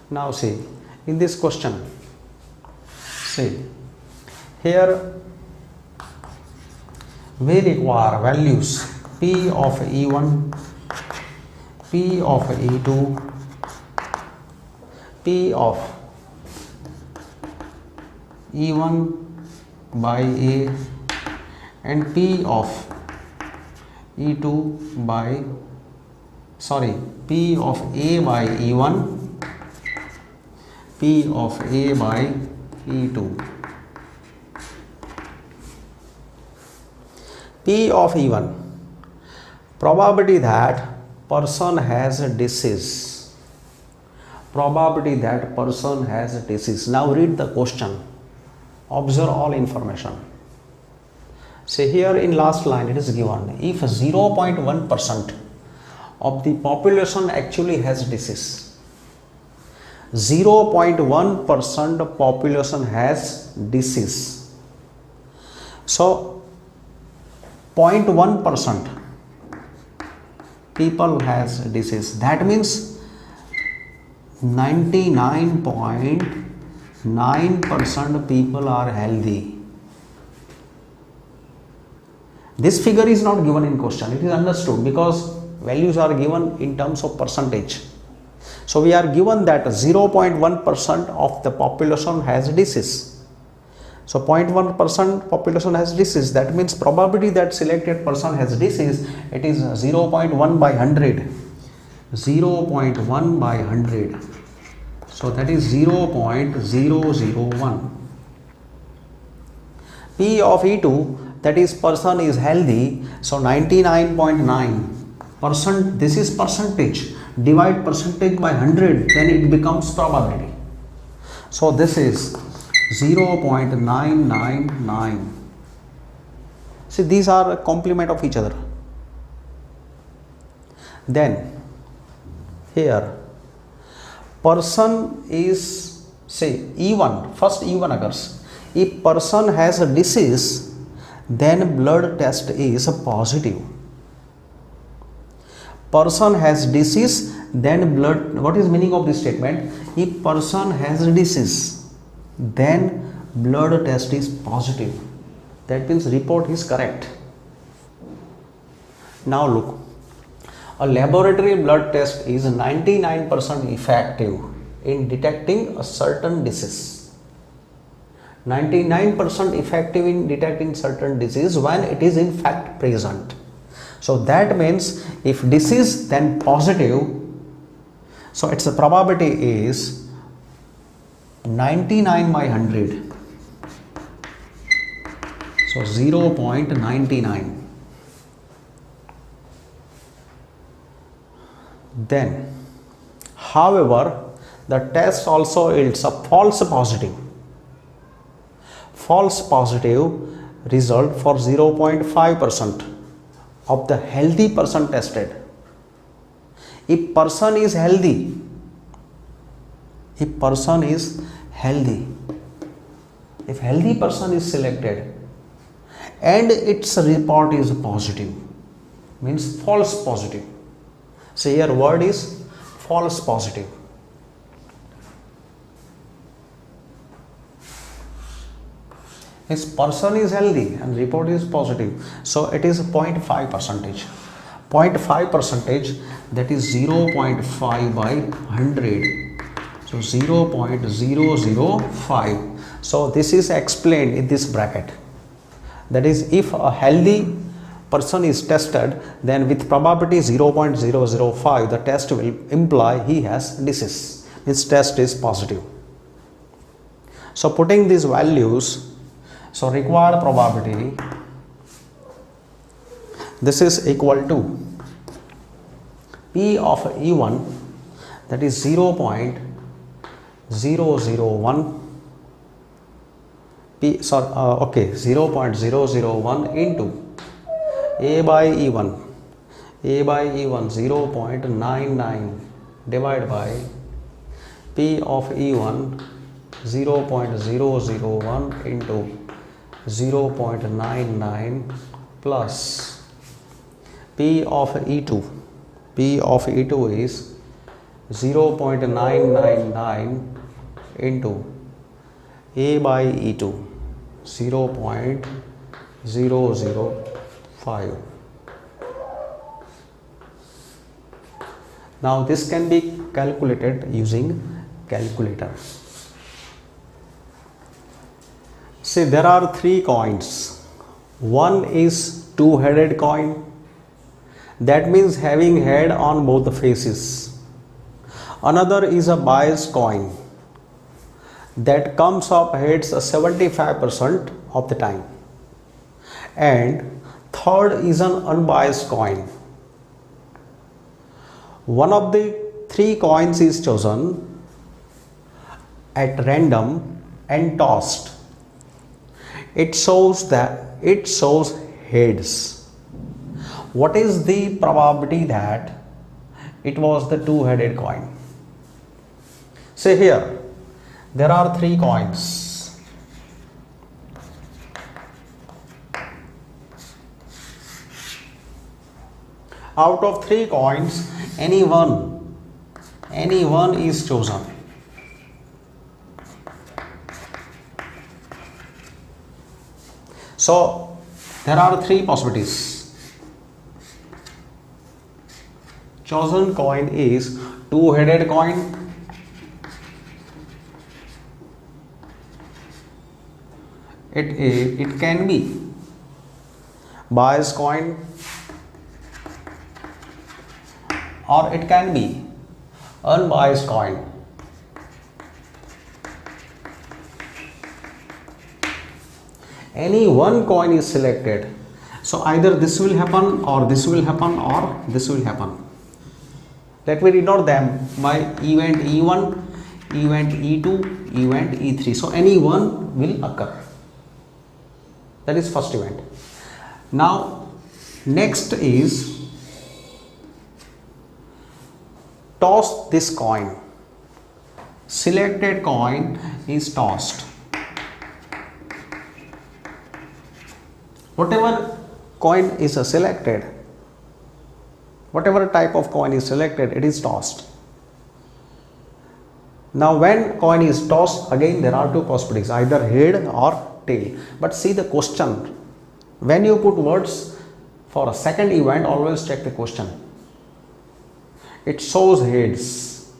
Now see, in this question, see here we require values P of E1, P of E2, P of E1 by A and P of E2 by P of A by E1, P of A by E2. P of E1, probability that person has a disease. Probability that person has a disease. Now read the question. Observe all information. Say here in last line it is given, if 0.1% of the population actually has disease, 0.1% population has disease, so 0.1% people has disease, that means 99.9% people are healthy. This figure is not given in question, it is understood because values are given in terms of percentage. So we are given that 0.1% of the population has disease. So 0.1% population has disease, that means probability that selected person has disease, it is 0.1 by 100. 0.1 by 100. So that is 0.001. P of E2, that is person is healthy, so 99.9%, this is percentage, divide percentage by 100, then it becomes probability. So this is 0.999. See, these are a complement of each other. Then here person is, say E1, first E1 occurs. If person has a disease, then blood test is positive. Person has disease, then blood, what is meaning of this statement? If person has disease, then blood test is positive. That means report is correct. Now look, a laboratory blood test is 99% effective in detecting a certain disease. 99% effective in detecting certain disease when it is in fact present. So that means if disease then positive, so its probability is 99 by 100. So 0.99. Then however the test also yields a false positive. False positive result for 0.5% of the healthy person tested. If person is healthy, if healthy person is selected and its report is positive, means false positive. So here word is false positive. His person is healthy and report is positive, so it is 0.5%. 0.5%, that is 0.5 by 100. So 0.005. So this is explained in this bracket. That is, if a healthy person is tested, then with probability 0.005, the test will imply he has disease. His test is positive. So putting these values, so required probability This is equal to P of E1, that is 0.001 0.001 into A by E1 0.99 divided by P of E1 0.001 into 0.99 plus P of E2 is 0.999 into A by E2 0.005. Now this can be calculated using calculator. See, there are three coins. One is two-headed coin, that means having head on both the faces. Another is a biased coin that comes up heads 75% of the time. And third is an unbiased coin. One of the three coins is chosen at random and tossed. It shows heads. What is the probability that it was the two-headed coin? Say here, there are three coins. Out of three coins, any one is chosen. So there are three possibilities. Chosen coin is two-headed coin, it can be biased coin, or it can be unbiased coin. Any one coin is selected. So either this will happen, or this will happen, or this will happen. Let me denote them by event E1, event E2, event E3. So any one will occur. That is first event. Now next is toss this coin. Selected coin is tossed. Whatever coin is selected, whatever type of coin is selected, it is tossed. Now when coin is tossed, again there are two possibilities, either head or tail. But see the question. When you put words for a second event, always check the question. It shows heads.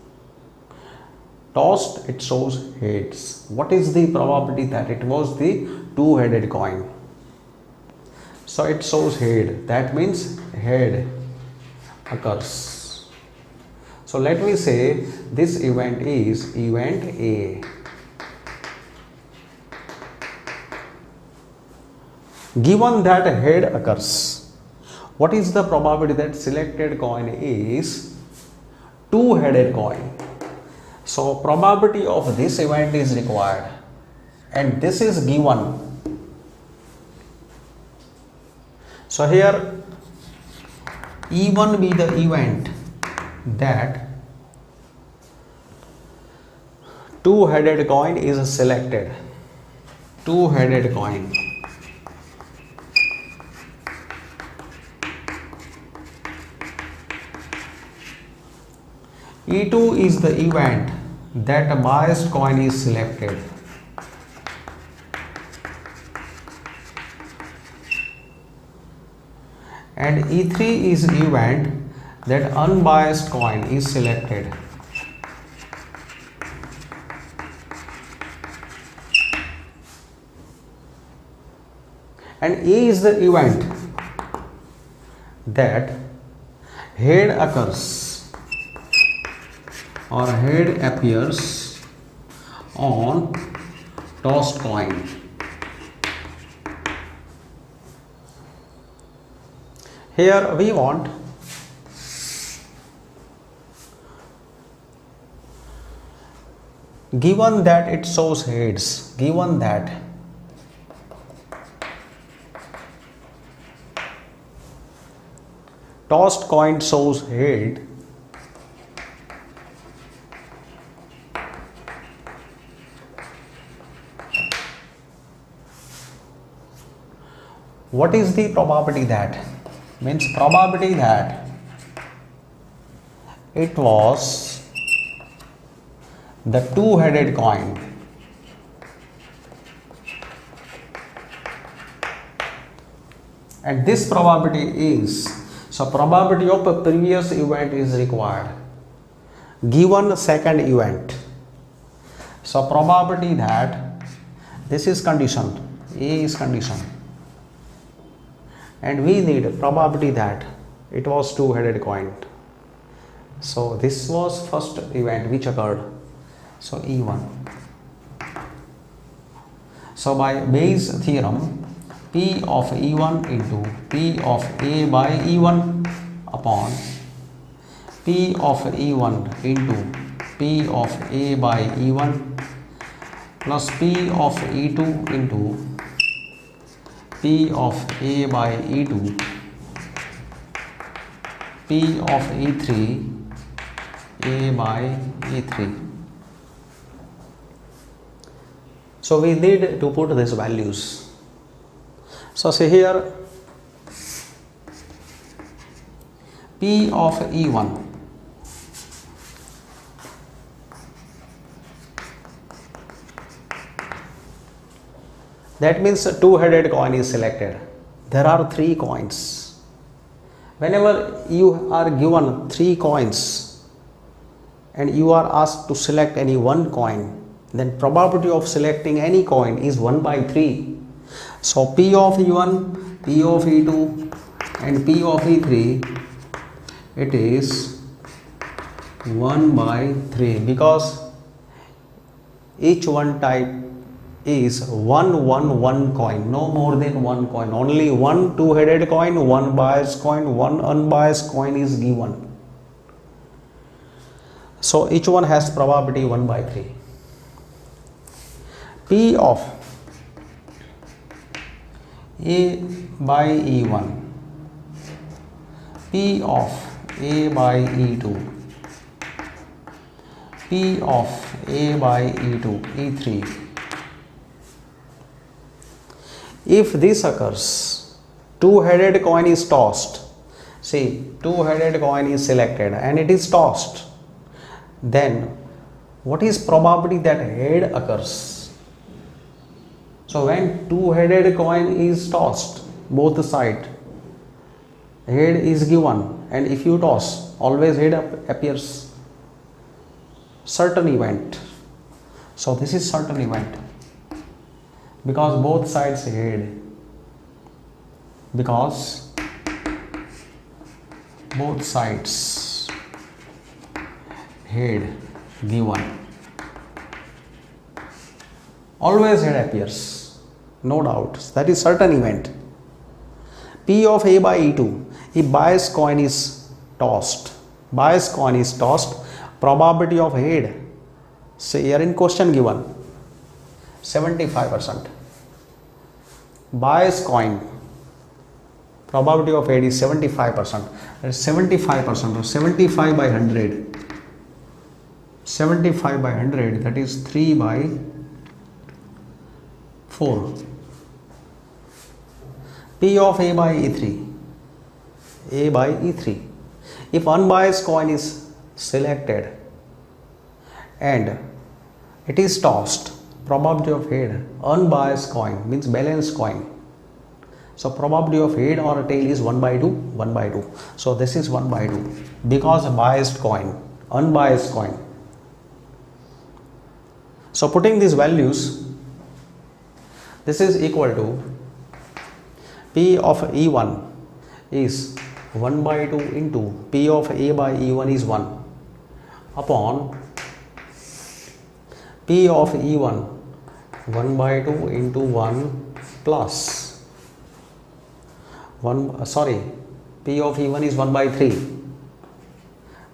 Tossed, it shows heads. What is the probability that it was the two-headed coin? So it shows head. That means head occurs. So let me say this event is event A. Given that head occurs, what is the probability that selected coin is two-headed coin? So probability of this event is required, and this is given. So here E1 be the event that two-headed coin is selected. Two-headed coin. E2 is the event that a biased coin is selected. And E3 is event that unbiased coin is selected. And E is the event that head occurs or head appears on tossed coin. Here we want given that it shows heads, given that tossed coin shows head, what is the probability that, means probability that it was the two-headed coin, and this probability is, so probability of a previous event is required given second event. So probability that, this is condition, A is condition, and we need probability that it was two-headed coin. So this was first event which occurred, so E1. So by Bayes' theorem, P of E1 into P of A by E1 upon P of E1 into P of A by E1 plus P of E2 into P of A by E2, P of E3 A by E3. So we need to put these values. So say here P of E1 that means a two-headed coin is selected. There are three coins. Whenever you are given three coins and you are asked to select any one coin, then probability of selecting any coin is 1 by 3. So P of E1, P of E2 and P of E3, it is 1 by 3 because each one type is 1 coin, no more than one coin. Only one two-headed coin, one biased coin, one unbiased coin is given. So each one has probability 1 by 3. P of A by E1, P of A by E2, P of A by E2, E3. If this occurs, two-headed coin is tossed. See, two-headed coin is selected and it is tossed. Then what is probability that head occurs? So when two-headed coin is tossed, both sides, head is given, and if you toss, always head appears. Certain event. So this is certain event because both sides head. Because both sides head given. Always head appears, no doubt. That is certain event. P of A by E2. If biased coin is tossed, probability of head, say here in question given 75%. Biased coin, probability of head is 75%. That is 75%, or 75 by 100. 75 by 100, that is 3 by 4. P of A by E3. A by E3. If unbiased coin is selected and it is tossed, probability of head, unbiased coin means balanced coin. So probability of head or tail is 1 by 2, 1 by 2. So this is 1 by 2 because biased coin, unbiased coin. So putting these values, this is equal to P of E1 is 1 by 2 into P of A by E1 is 1 upon P of E1 1 by 2 into 1 plus P P of E1 is 1 by 3.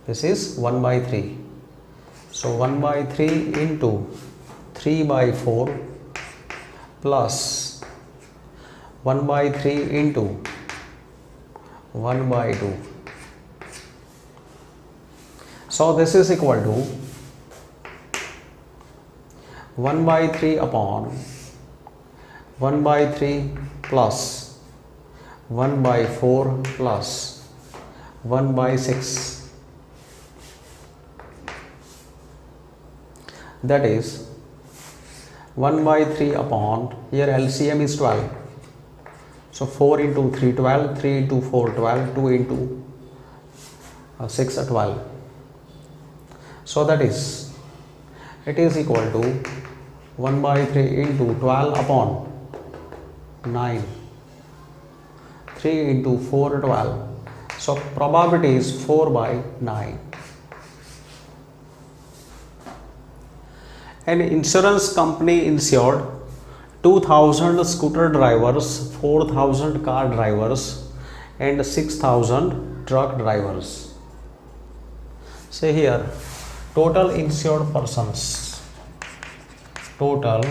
This is 1 by 3. So 1 by 3 into 3 by 4 plus 1 by 3 into 1 by 2. So this is equal to 1 by 3 upon 1 by 3 plus 1 by 4 plus 1 by 6. That is 1 by 3 upon, here LCM is 12. So 4 into 3 12, 3 into 4 12, 2 into 6 12. So that is, it is equal to 1 by 3 into 12 upon 9, 3 into 4 12. So probability is 4 by 9. An insurance company insured 2000 scooter drivers, 4000 car drivers and 6000 truck drivers. Say here, total insured persons, total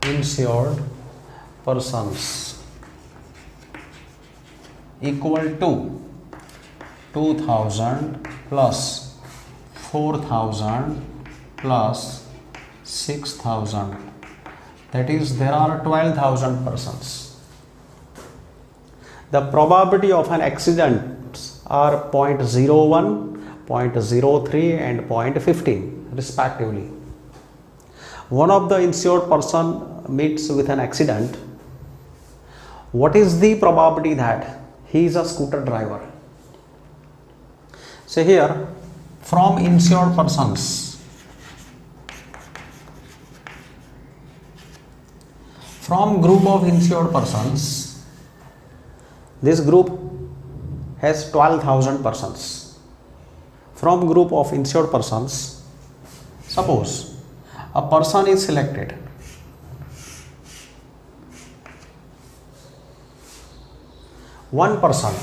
insured persons equal to 2000 plus 4000 plus 6000, that is there are 12,000 persons. The probability of an accident are 0.01, 0.03 and 0.15 respectively. One of the insured person meets with an accident. What is the probability that he is a scooter driver? So here, from insured persons, from group of insured persons, this group has 12,000 persons. From group of insured persons, suppose a person is selected. One person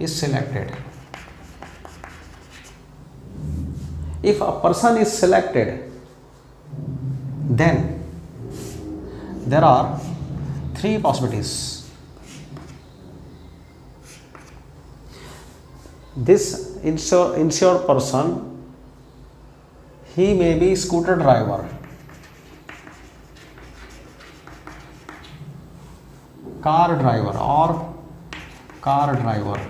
is selected. If a person is selected, then there are three possibilities. This insured person, he may be scooter driver, car driver or car driver.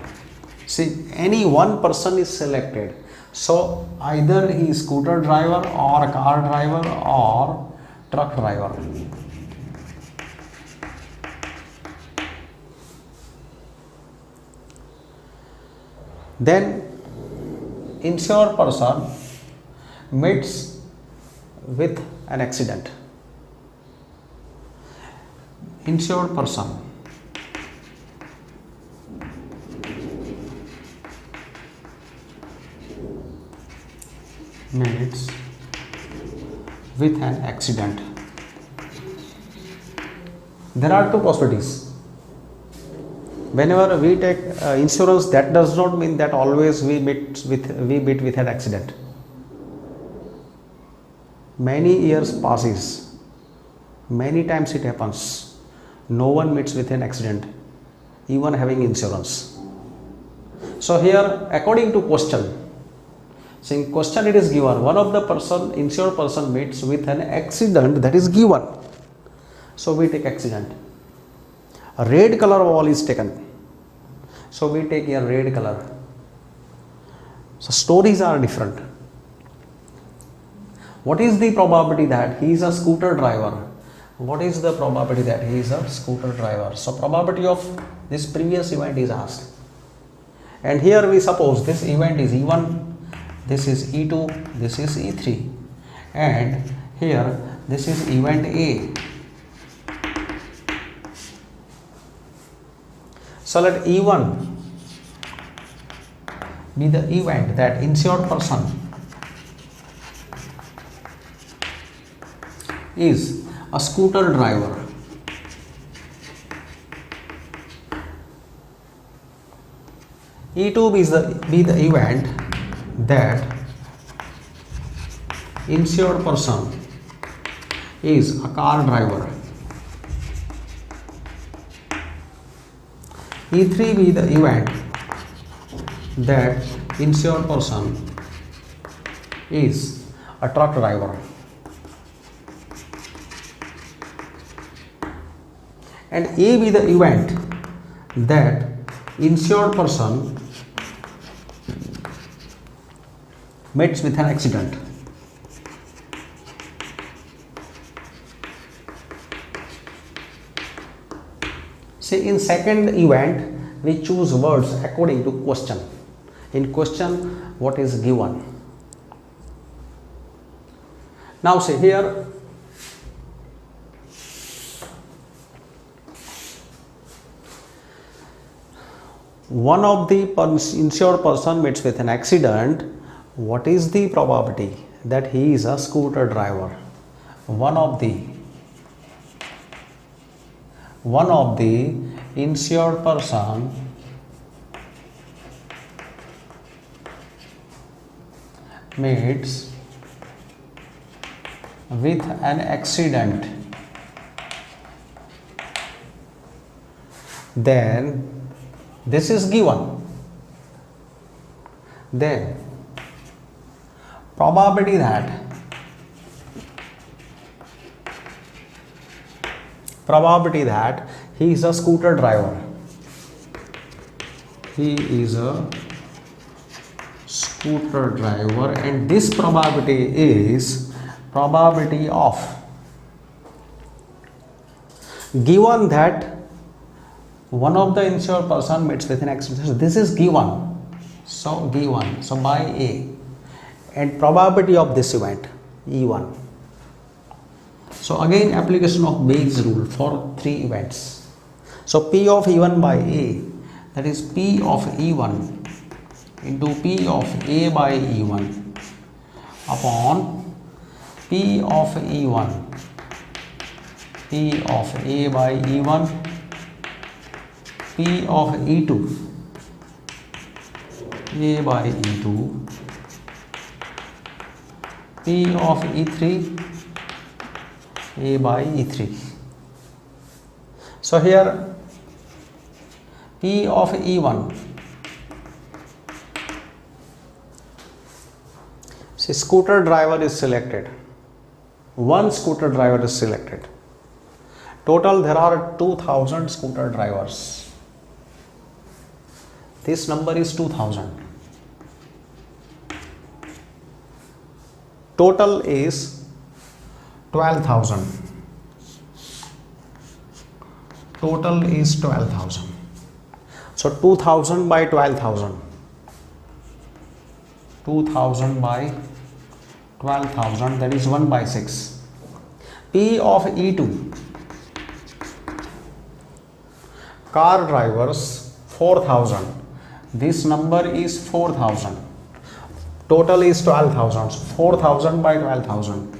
See, any one person is selected. So either he is scooter driver or car driver or truck driver. Then insured person meets with an accident. Insured person meets with an accident. There are two possibilities. Whenever we take insurance, that does not mean that always we meet with an accident. Many years passes, many times it happens, no one meets with an accident, even having insurance. So here, according to question, in question it is given, one of the insured person meets with an accident that is given. So we take accident. A red color wall is taken. So we take a red color. So stories are different. What is the probability that he is a scooter driver? What is the probability that he is a scooter driver? So probability of this previous event is asked. And here we suppose this event is E1, this is E2, this is E3. And here this is event A. So let E1 be the event that insured person is a scooter driver. E2 be the event that insured person is a car driver. E3 be the event that insured person is a truck driver. And A be the event that insured person meets with an accident. See, in second event we choose words according to question. In question, what is given? Now see here, one of the insured person meets with an accident. What is the probability that he is a scooter driver? One of the insured person meets with an accident, then this is given. Then probability that he is a scooter driver. He is a scooter driver, and this probability is probability of, given that one of the insured person meets with an accident. This is given. So given. So by A. And probability of this event E1. So again application of Bayes rule for three events. So P of E1 by A, that is P of E1 into P of A by E1 upon P of E1, P of A by E1, P of E2, A by E2, P of E3, A by E3. So here P of E1, see, scooter driver is selected. One scooter driver is selected. Total there are 2000 scooter drivers. This number is 2000. Total is 12,000. Total is 12,000. So 2000 by 12,000. 2000 by 12,000, that is 1 by 6. P of E2, car drivers 4,000. This number is 4,000. Total is 12,000. 4,000 by 12,000.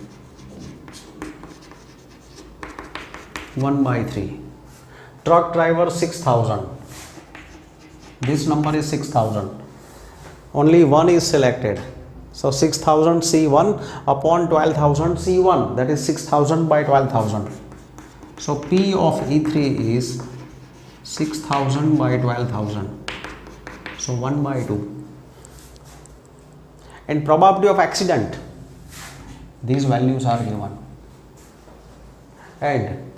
1 by 3. Truck driver 6,000. This number is 6,000. Only one is selected. So 6,000 C1 upon 12,000 C1, that is 6,000 by 12,000. So P of E3 is 6,000 by 12,000. So 1 by 2. And probability of accident, these values are given. And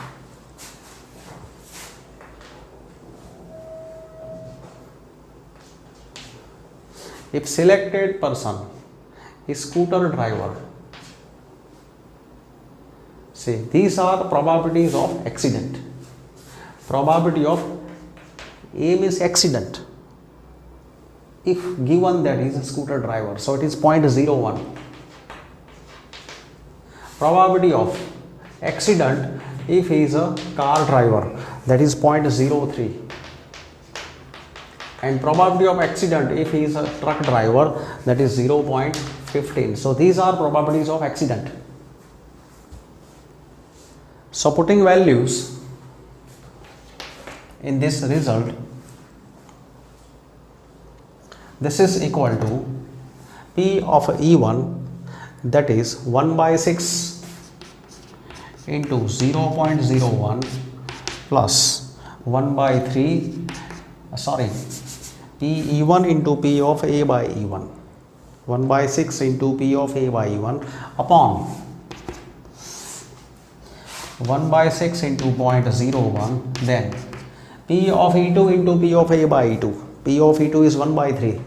if selected person is scooter driver, see, these are the probabilities of accident. Probability of A is accident if given that he is a scooter driver, so it is 0.01. Probability of accident if he is a car driver, that is 0.03. And probability of accident if he is a truck driver, that is 0.15. So these are probabilities of accident. So putting values in this result, this is equal to P of E1, that is 1 by 6 into 0.01 plus 1 by 3, P E1 into P of A by E1, 1 by 6 into P of A by E1 upon 1 by 6 into 0.01, then P of E2 into P of A by E2. P of E2 is 1 by 3.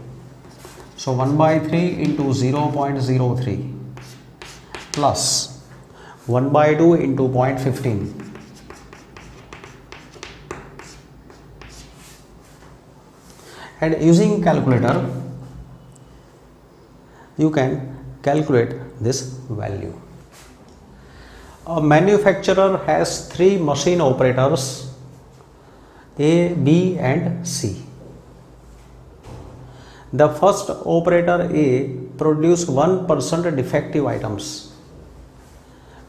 So 1 by 3 into 0.03 plus 1 by 2 into 0.15. And using calculator, you can calculate this value. A manufacturer has 3 machine operators, A, B and C. The first operator A produced 1% defective items,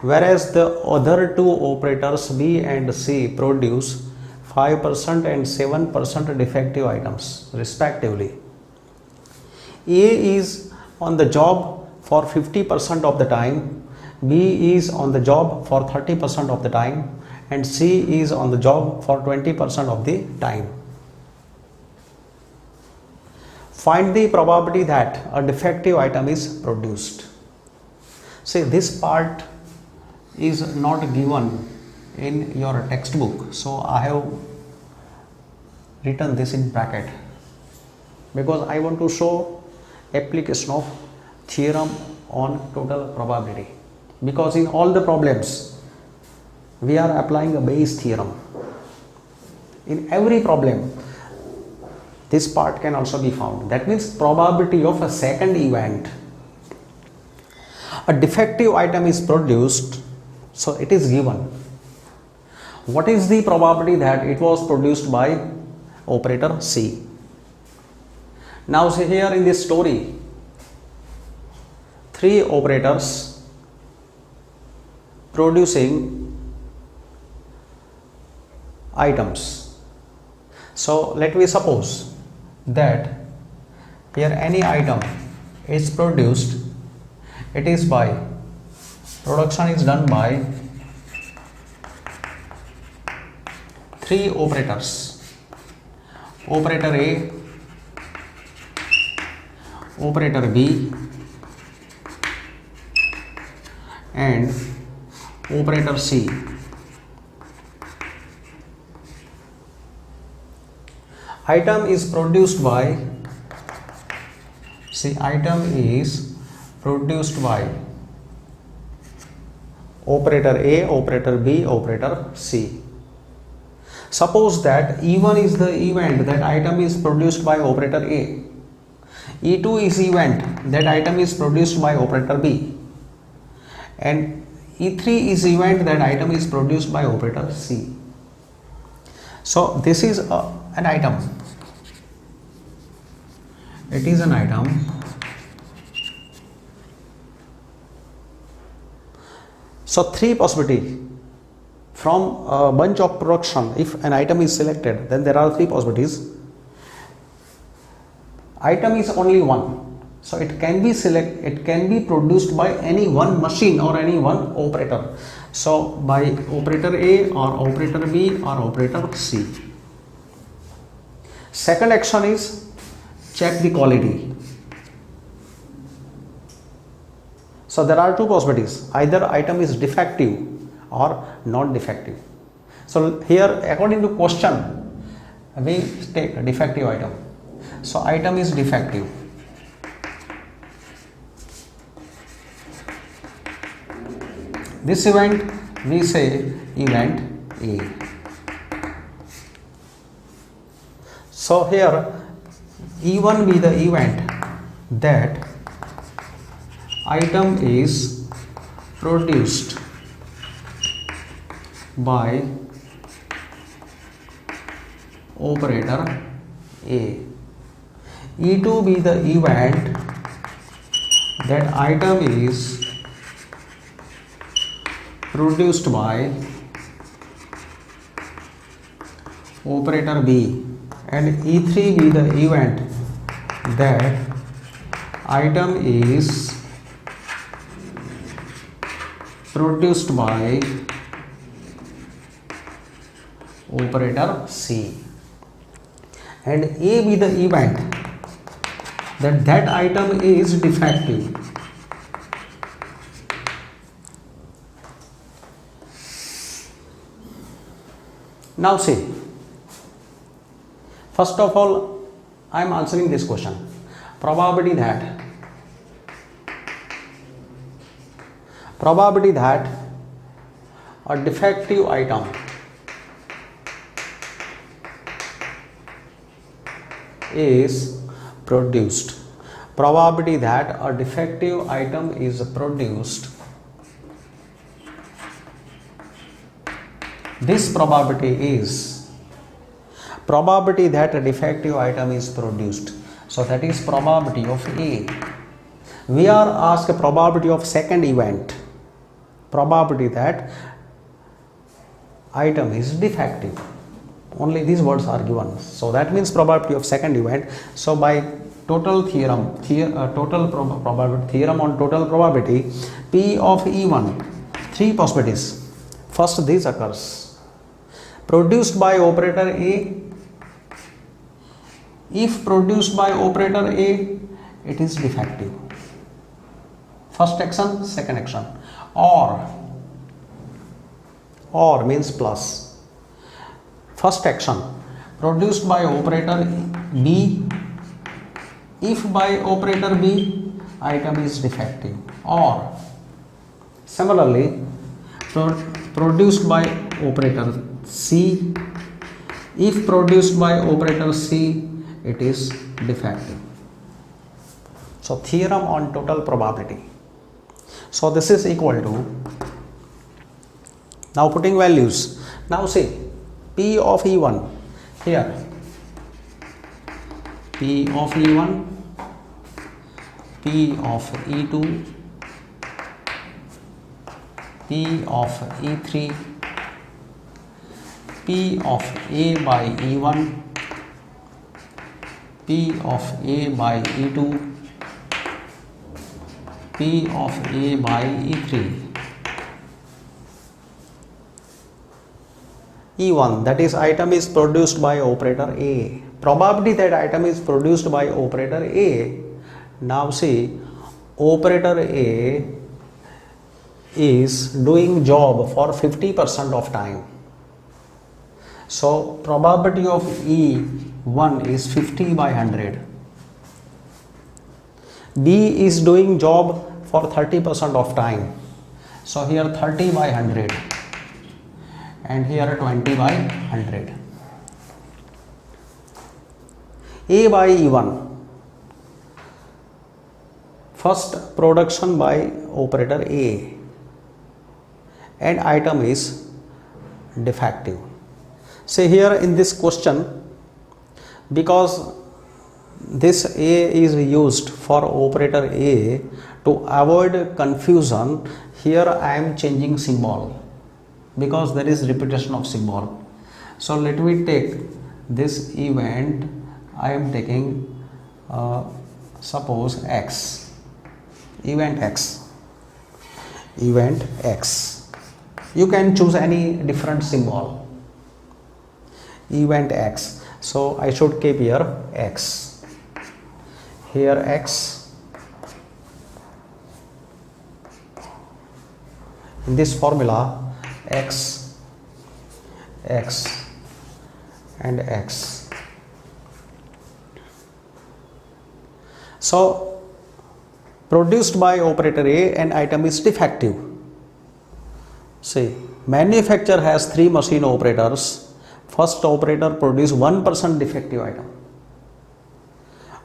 whereas the other 2 operators B and C produce 5% and 7% defective items respectively. A is on the job for 50% of the time, B is on the job for 30% of the time, and C is on the job for 20% of the time. Find the probability that a defective item is produced. See, this part is not given in your textbook, so I have written this in bracket because I want to show application of theorem on total probability, because in all the problems we are applying a Bayes theorem. In every problem this part can also be found. That means probability of a second event. A defective item is produced, so it is given. What is the probability that it was produced by operator C? Now see here in this story, 3 operators producing items. So let me suppose that here any item is produced, it is by production is done by 3 operators: operator A, operator B and operator C. Item is produced by, item is produced by operator A, operator B, operator C. Suppose that E1 is the event that item is produced by operator A. E2 is event that item is produced by operator B. And E3 is event that item is produced by operator C. So this is an item. It is an item. So 3 possibility from a bunch of production. If an item is selected, then there are 3 possibilities. Item is only one, so it can be produced by any one machine or any one operator. So by operator A or operator B or operator C. Second action is check the quality. So there are 2 possibilities: either item is defective or not defective. So here according to question we take a defective item. So item is defective. This event we say event A. So here E1 be the event that item is produced by operator A. E2 be the event that item is produced by operator B, and E3 be the event that item is produced by operator C, and A be the event that item is defective. Now see, first of all, I am answering this question. Probability that a defective item is produced. Probability that a defective item is produced. This probability is probability that a defective item is produced. So that is probability of A. We are asked a probability of second event. Probability that item is defective. Only these words are given. So that means probability of second event. So by total theorem, theorem on total probability, P of E1, three possibilities. First, this occurs. Produced by operator A. If produced by operator A, it is defective. First action, second action. Or means plus. First action, produced by operator B. If by operator B, item is defective. Or similarly, produced by operator C. If produced by operator C, it is defective. So theorem on total probability. So this is equal to, now putting values. Now see, P of E1 here, P of E1, P of E2, P of E3, P of A by E1, P of A by E2, P of A by E3. E1, that is item is produced by operator A. Probability that item is produced by operator A. Now see, operator A is doing job for 50% of time. So probability of E1 is 50 by 100. B is doing job for 30% of time. So here 30 by 100. And here 20 by 100. A by E1. First production by operator A, and item is defective. Say here in this question, because this A is used for operator A, to avoid confusion, here I am changing symbol, because there is repetition of symbol. So let me take this event, I am taking suppose X, event X, you can choose any different symbol, event X. So I should keep here X, here X, in this formula X, X and X. So produced by operator A and item is defective. See, manufacturer has 3 machine operators. First operator produce 1% defective item.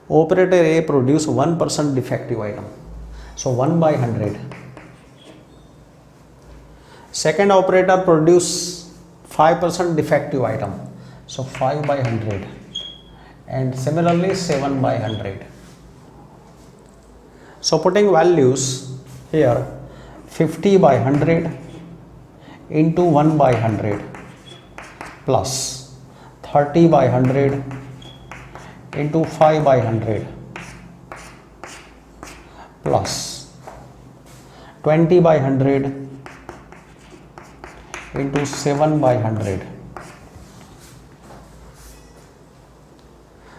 Operator A produce 1% defective item. So 1 by 100. Second operator produce 5% defective item. So 5 by 100. And similarly 7 by 100. So putting values here, 50 by 100 into 1 by 100 plus 30 by 100 into 5 by 100 plus 20 by 100 into 7 by 100.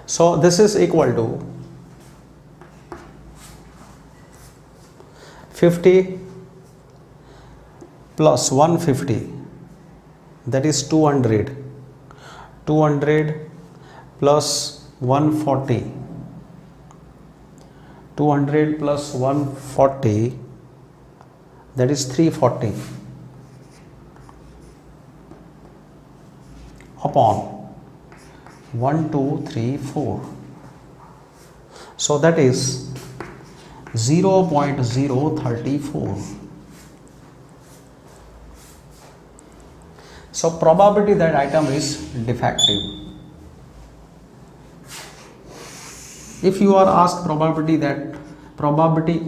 So this is equal to 50 plus 150, that is 200. 200 plus 140. 200 plus 140, that is 340 upon 1, 2, 3, 4. So that is 0.034. So probability that item is defective. If you are asked probability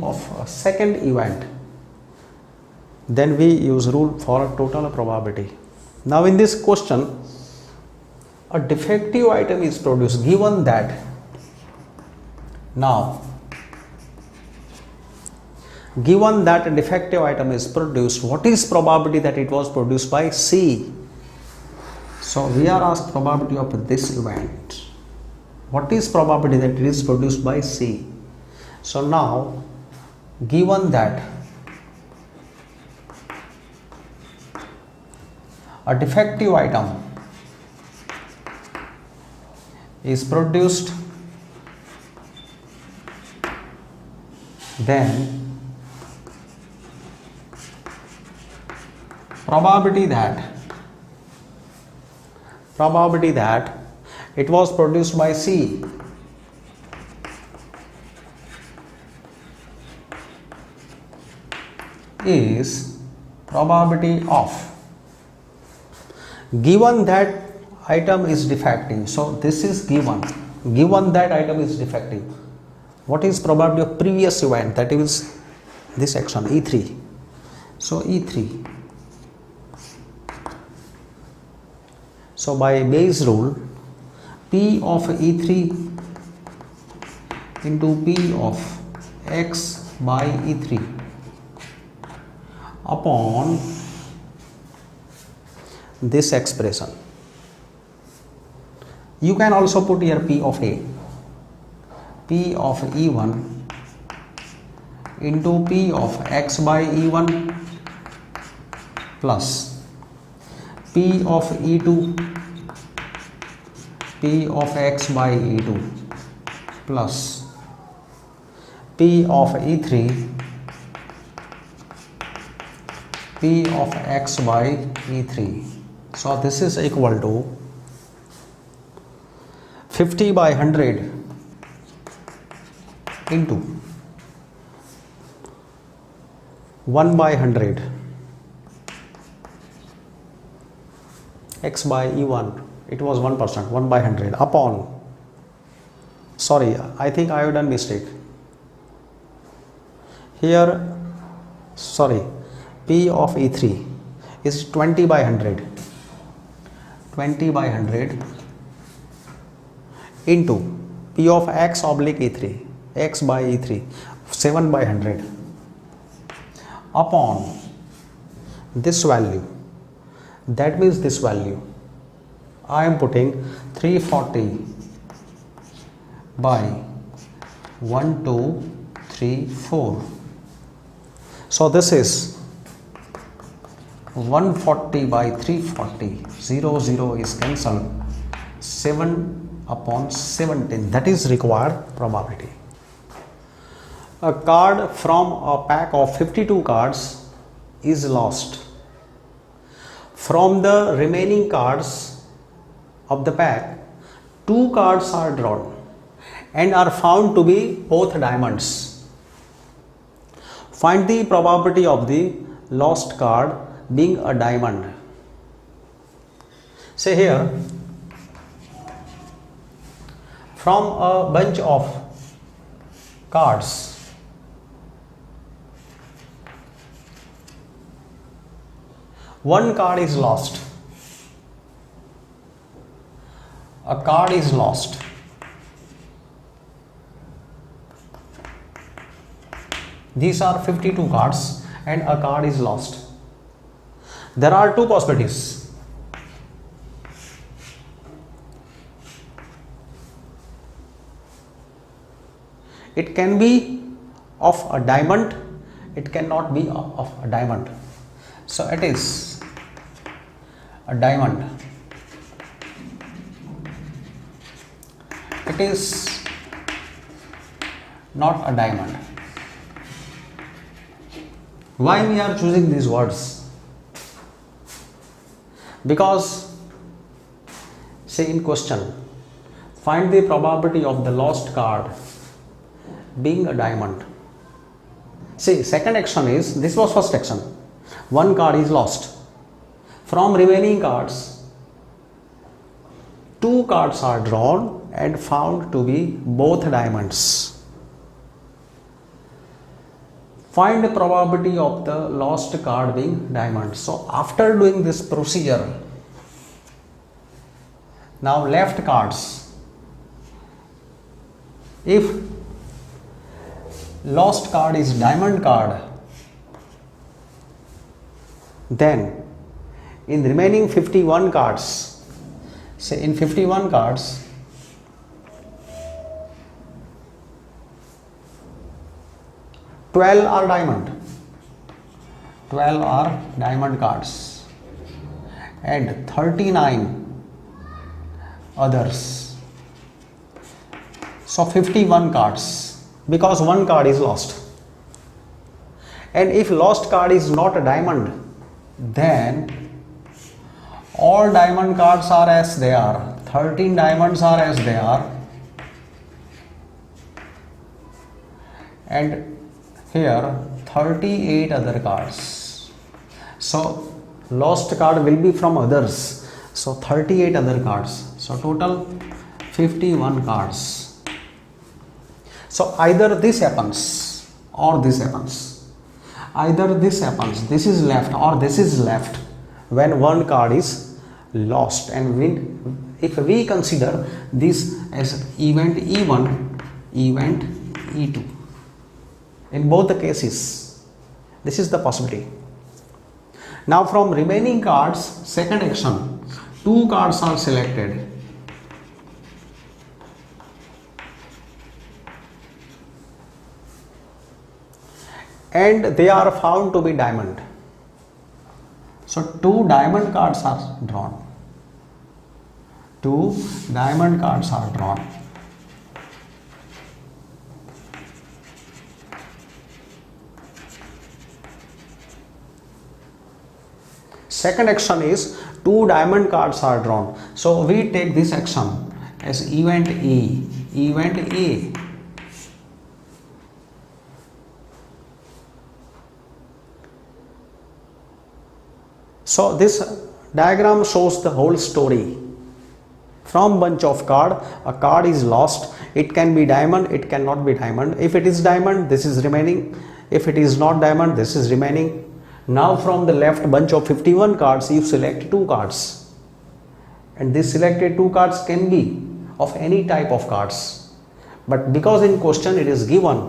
of a second event, then we use rule for total probability. Now in this question, a defective item is produced, given that a defective item is produced, what is probability that it was produced by C? So we are asked probability of this event. What is probability that it is produced by C? So now, given that a defective item is produced, then probability that it was produced by C is probability of, given that item is defective. So this is given that item is defective. What is probability of previous event? That is this action E3. So E3. So by Bayes rule, P of E3 into P of X by E3 upon this expression. You can also put here P of A. P of E1 into P of X by E1 plus P of E2, P of X by E2 plus P of E3, P of X by E3. So this is equal to 50 by 100 into 1 by 100 X by E1, it was 1%, 1 by 100 upon, sorry, I think I have done mistake here, sorry, P of E3 is 20 by 100, 20 by 100 into P of X oblique E3, X by E3, 7 by 100 upon this value. That means this value, I am putting 340 by 1, 2, 3, 4. So this is 140 by 340, 0, 0 is cancelled, 7 upon 17, that is required probability. A card from a pack of 52 cards is lost. From the remaining cards of the pack, 2 cards are drawn and are found to be both diamonds. Find the probability of the lost card being a diamond. Say here, from a bunch of cards, one card is lost. a card is lost. These are 52 cards and a card is lost. There are two possibilities. It can be of a diamond, it cannot be of a diamond. So it is a diamond. It is not a diamond. Why we are choosing these words? Because, say in question, find the probability of the lost card being a diamond. See, second action is, this was first action. One card is lost. From remaining cards, two cards are drawn and found to be both diamonds. Find the probability of the lost card being diamond. So after doing this procedure, now left cards, if lost card is diamond card, then in remaining 51 cards, say in 51 cards, twelve are diamond. 12 are diamond cards and 39 others. So 51 cards, because one card is lost. And if lost card is not a diamond, then all diamond cards are as they are. 13 diamonds are as they are. And here 38 other cards. So lost card will be from others. So 38 other cards. So total 51 cards. So either this happens or this happens. Either this happens, this is left, or this is left when one card is lost. And if we consider this as event E1, event E2, in both the cases, this is the possibility. Now from remaining cards, second action, two cards are selected. And they are found to be diamond. So two diamond cards are drawn. Two diamond cards are drawn. Second action is two diamond cards are drawn. So we take this action as event A. Event A. So this diagram shows the whole story. From bunch of card, a card is lost. It can be diamond, it cannot be diamond. If it is diamond, this is remaining. If it is not diamond, this is remaining. Now from the left bunch of 51 cards, you select two cards. And this selected two cards can be of any type of cards. But because in question it is given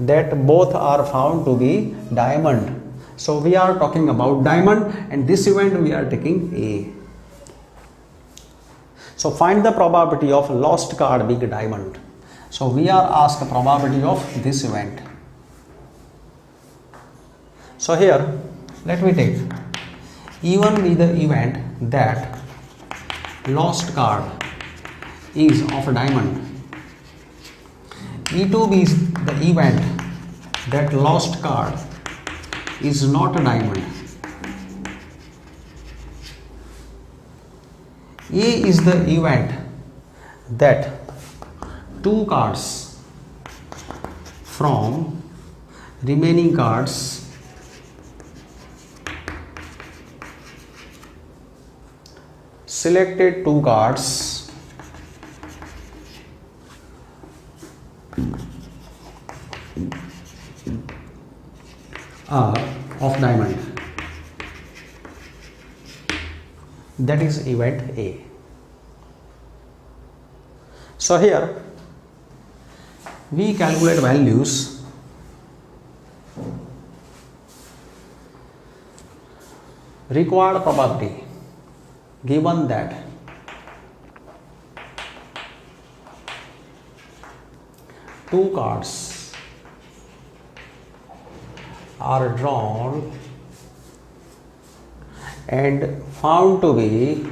that both are found to be diamond. So we are talking about diamond, and this event we are taking A. So find the probability of lost card being a diamond. So we are asked the probability of this event. So here let me take E1 be the event that lost card is of a diamond. E2 be the event that lost card is not a diamond. A is the event that two cards from remaining cards selected two cards are of diamond. That is event A. So here we calculate values required probability given that two cards are drawn and found to be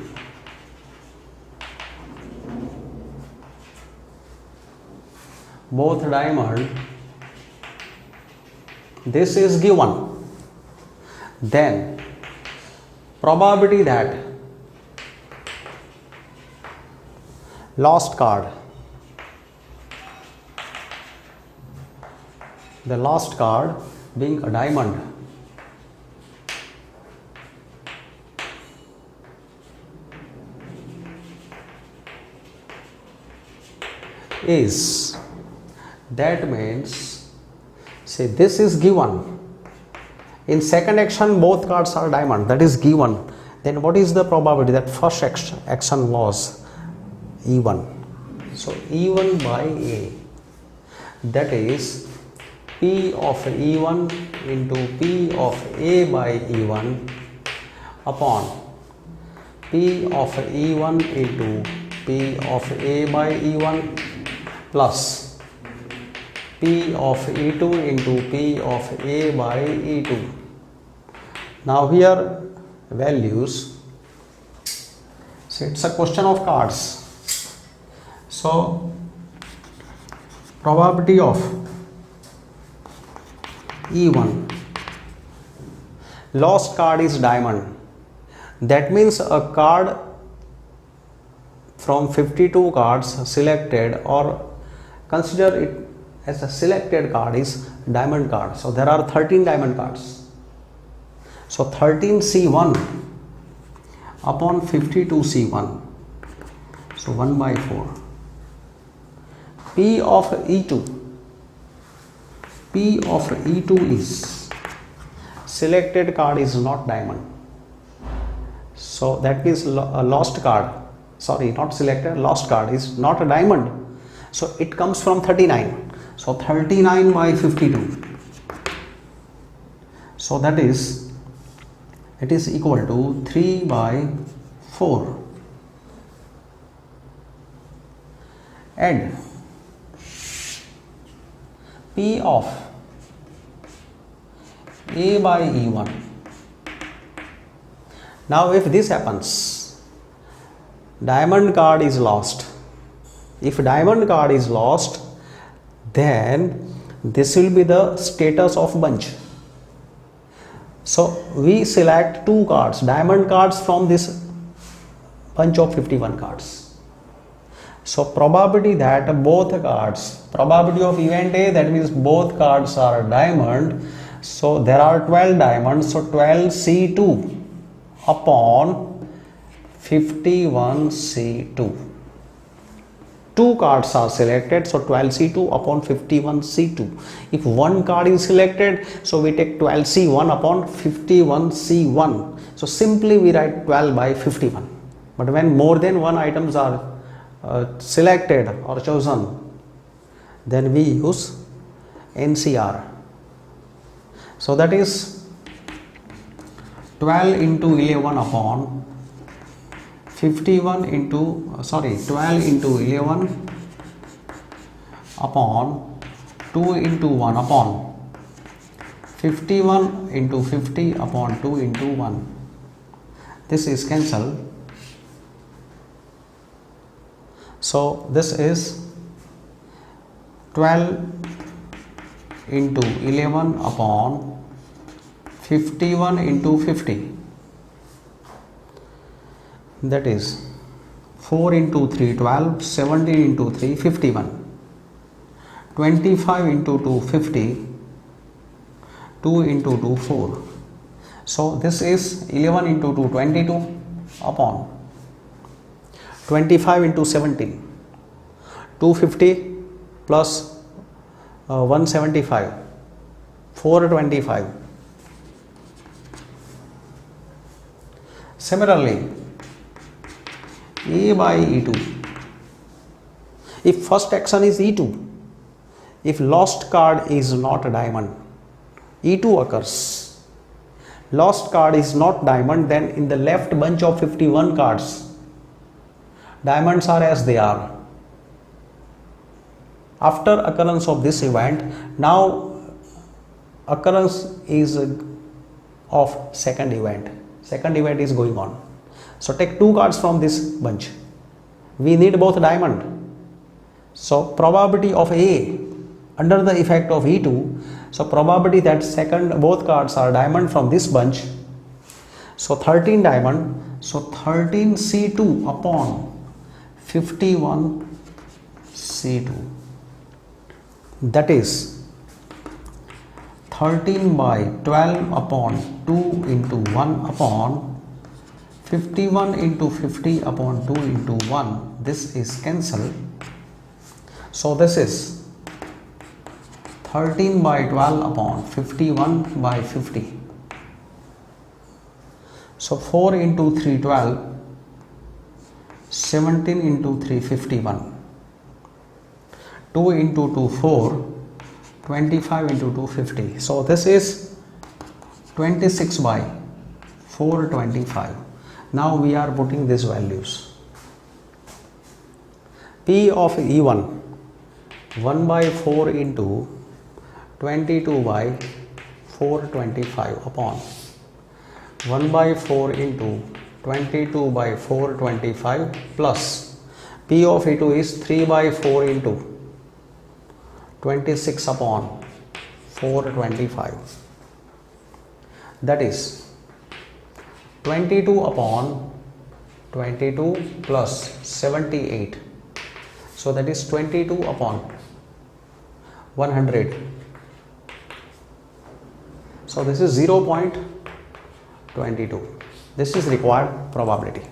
both diamond, this is given, then probability that lost card, the last card being a diamond, is, that means, say this is given, in second action both cards are diamond, that is given, then what is the probability that first action was E1? So E1 by A, that is P of E1 into P of A by E1 upon P of E1 into P of A by E1 plus P of E2 into P of A by E2. Now here values, so it's a question of cards. So probability of E1, lost card is diamond, that means a card from 52 cards selected, or consider it as a selected card, is diamond card. So there are 13 diamond cards. So 13C1 upon 52C1, so 1 by 4. P of E2, P of E2 is, selected card is not diamond, so that means a lost card, sorry, not selected, lost card is not a diamond, so it comes from 39, so 39 by 52, so that is, it is equal to 3 by 4. And P of A by E1. Now if this happens, diamond card is lost. If diamond card is lost, then this will be the status of bunch. So we select two cards, diamond cards, from this bunch of 51 cards. So probability that both cards, probability of event A, that means both cards are diamond. So there are 12 diamonds, so 12C2 upon 51C2. Two cards are selected, so 12C2 upon 51C2. If one card is selected, so we take 12C1 upon 51C1. So simply we write 12 by 51. But when more than one items are selected or chosen, then we use NCR. So that is 12 into 11 upon 51 into 12 into 11 upon 2 into 1 upon 51 into 50 upon 2 into 1. This is cancelled. So this is 12 into 11 upon 51 into 50, that is 4 into 3 12, 17 into 3 51, 25 into 2 50, 2 into 2 4. So this is 11 into 2 22 upon 25 into 17, 250 plus 175, 425. Similarly, A by E2, If first action is E2, if lost card is not a diamond, E2 occurs. Lost card is not diamond, then in the left bunch of 51 cards, diamonds are as they are. After occurrence of this event, now occurrence is of second event. Second event is going on. So take two cards from this bunch. We need both diamond. So probability of A under the effect of E2. So probability that second both cards are diamond from this bunch. So 13 diamond. So 13 C2 upon 51 C2. That is 13 by 12 upon 2 into 1 upon 51 into 50 upon 2 into 1. This is cancelled. So this is 13 by 12 upon 51 by 50. So 4 into 3 12, 17 into 3 51. 2 into 2 4, 25 into 2 50. So this is 26 by 425. Now we are putting these values. P of E1 1 by 4 into 22 by 425 upon 1 by 4 into 22 by 425 plus P of E2 is 3 by 4 into 26 upon 425. That is 22 upon 22 plus 78. So that is 22 upon 100. So this is 0.22. This is required probability.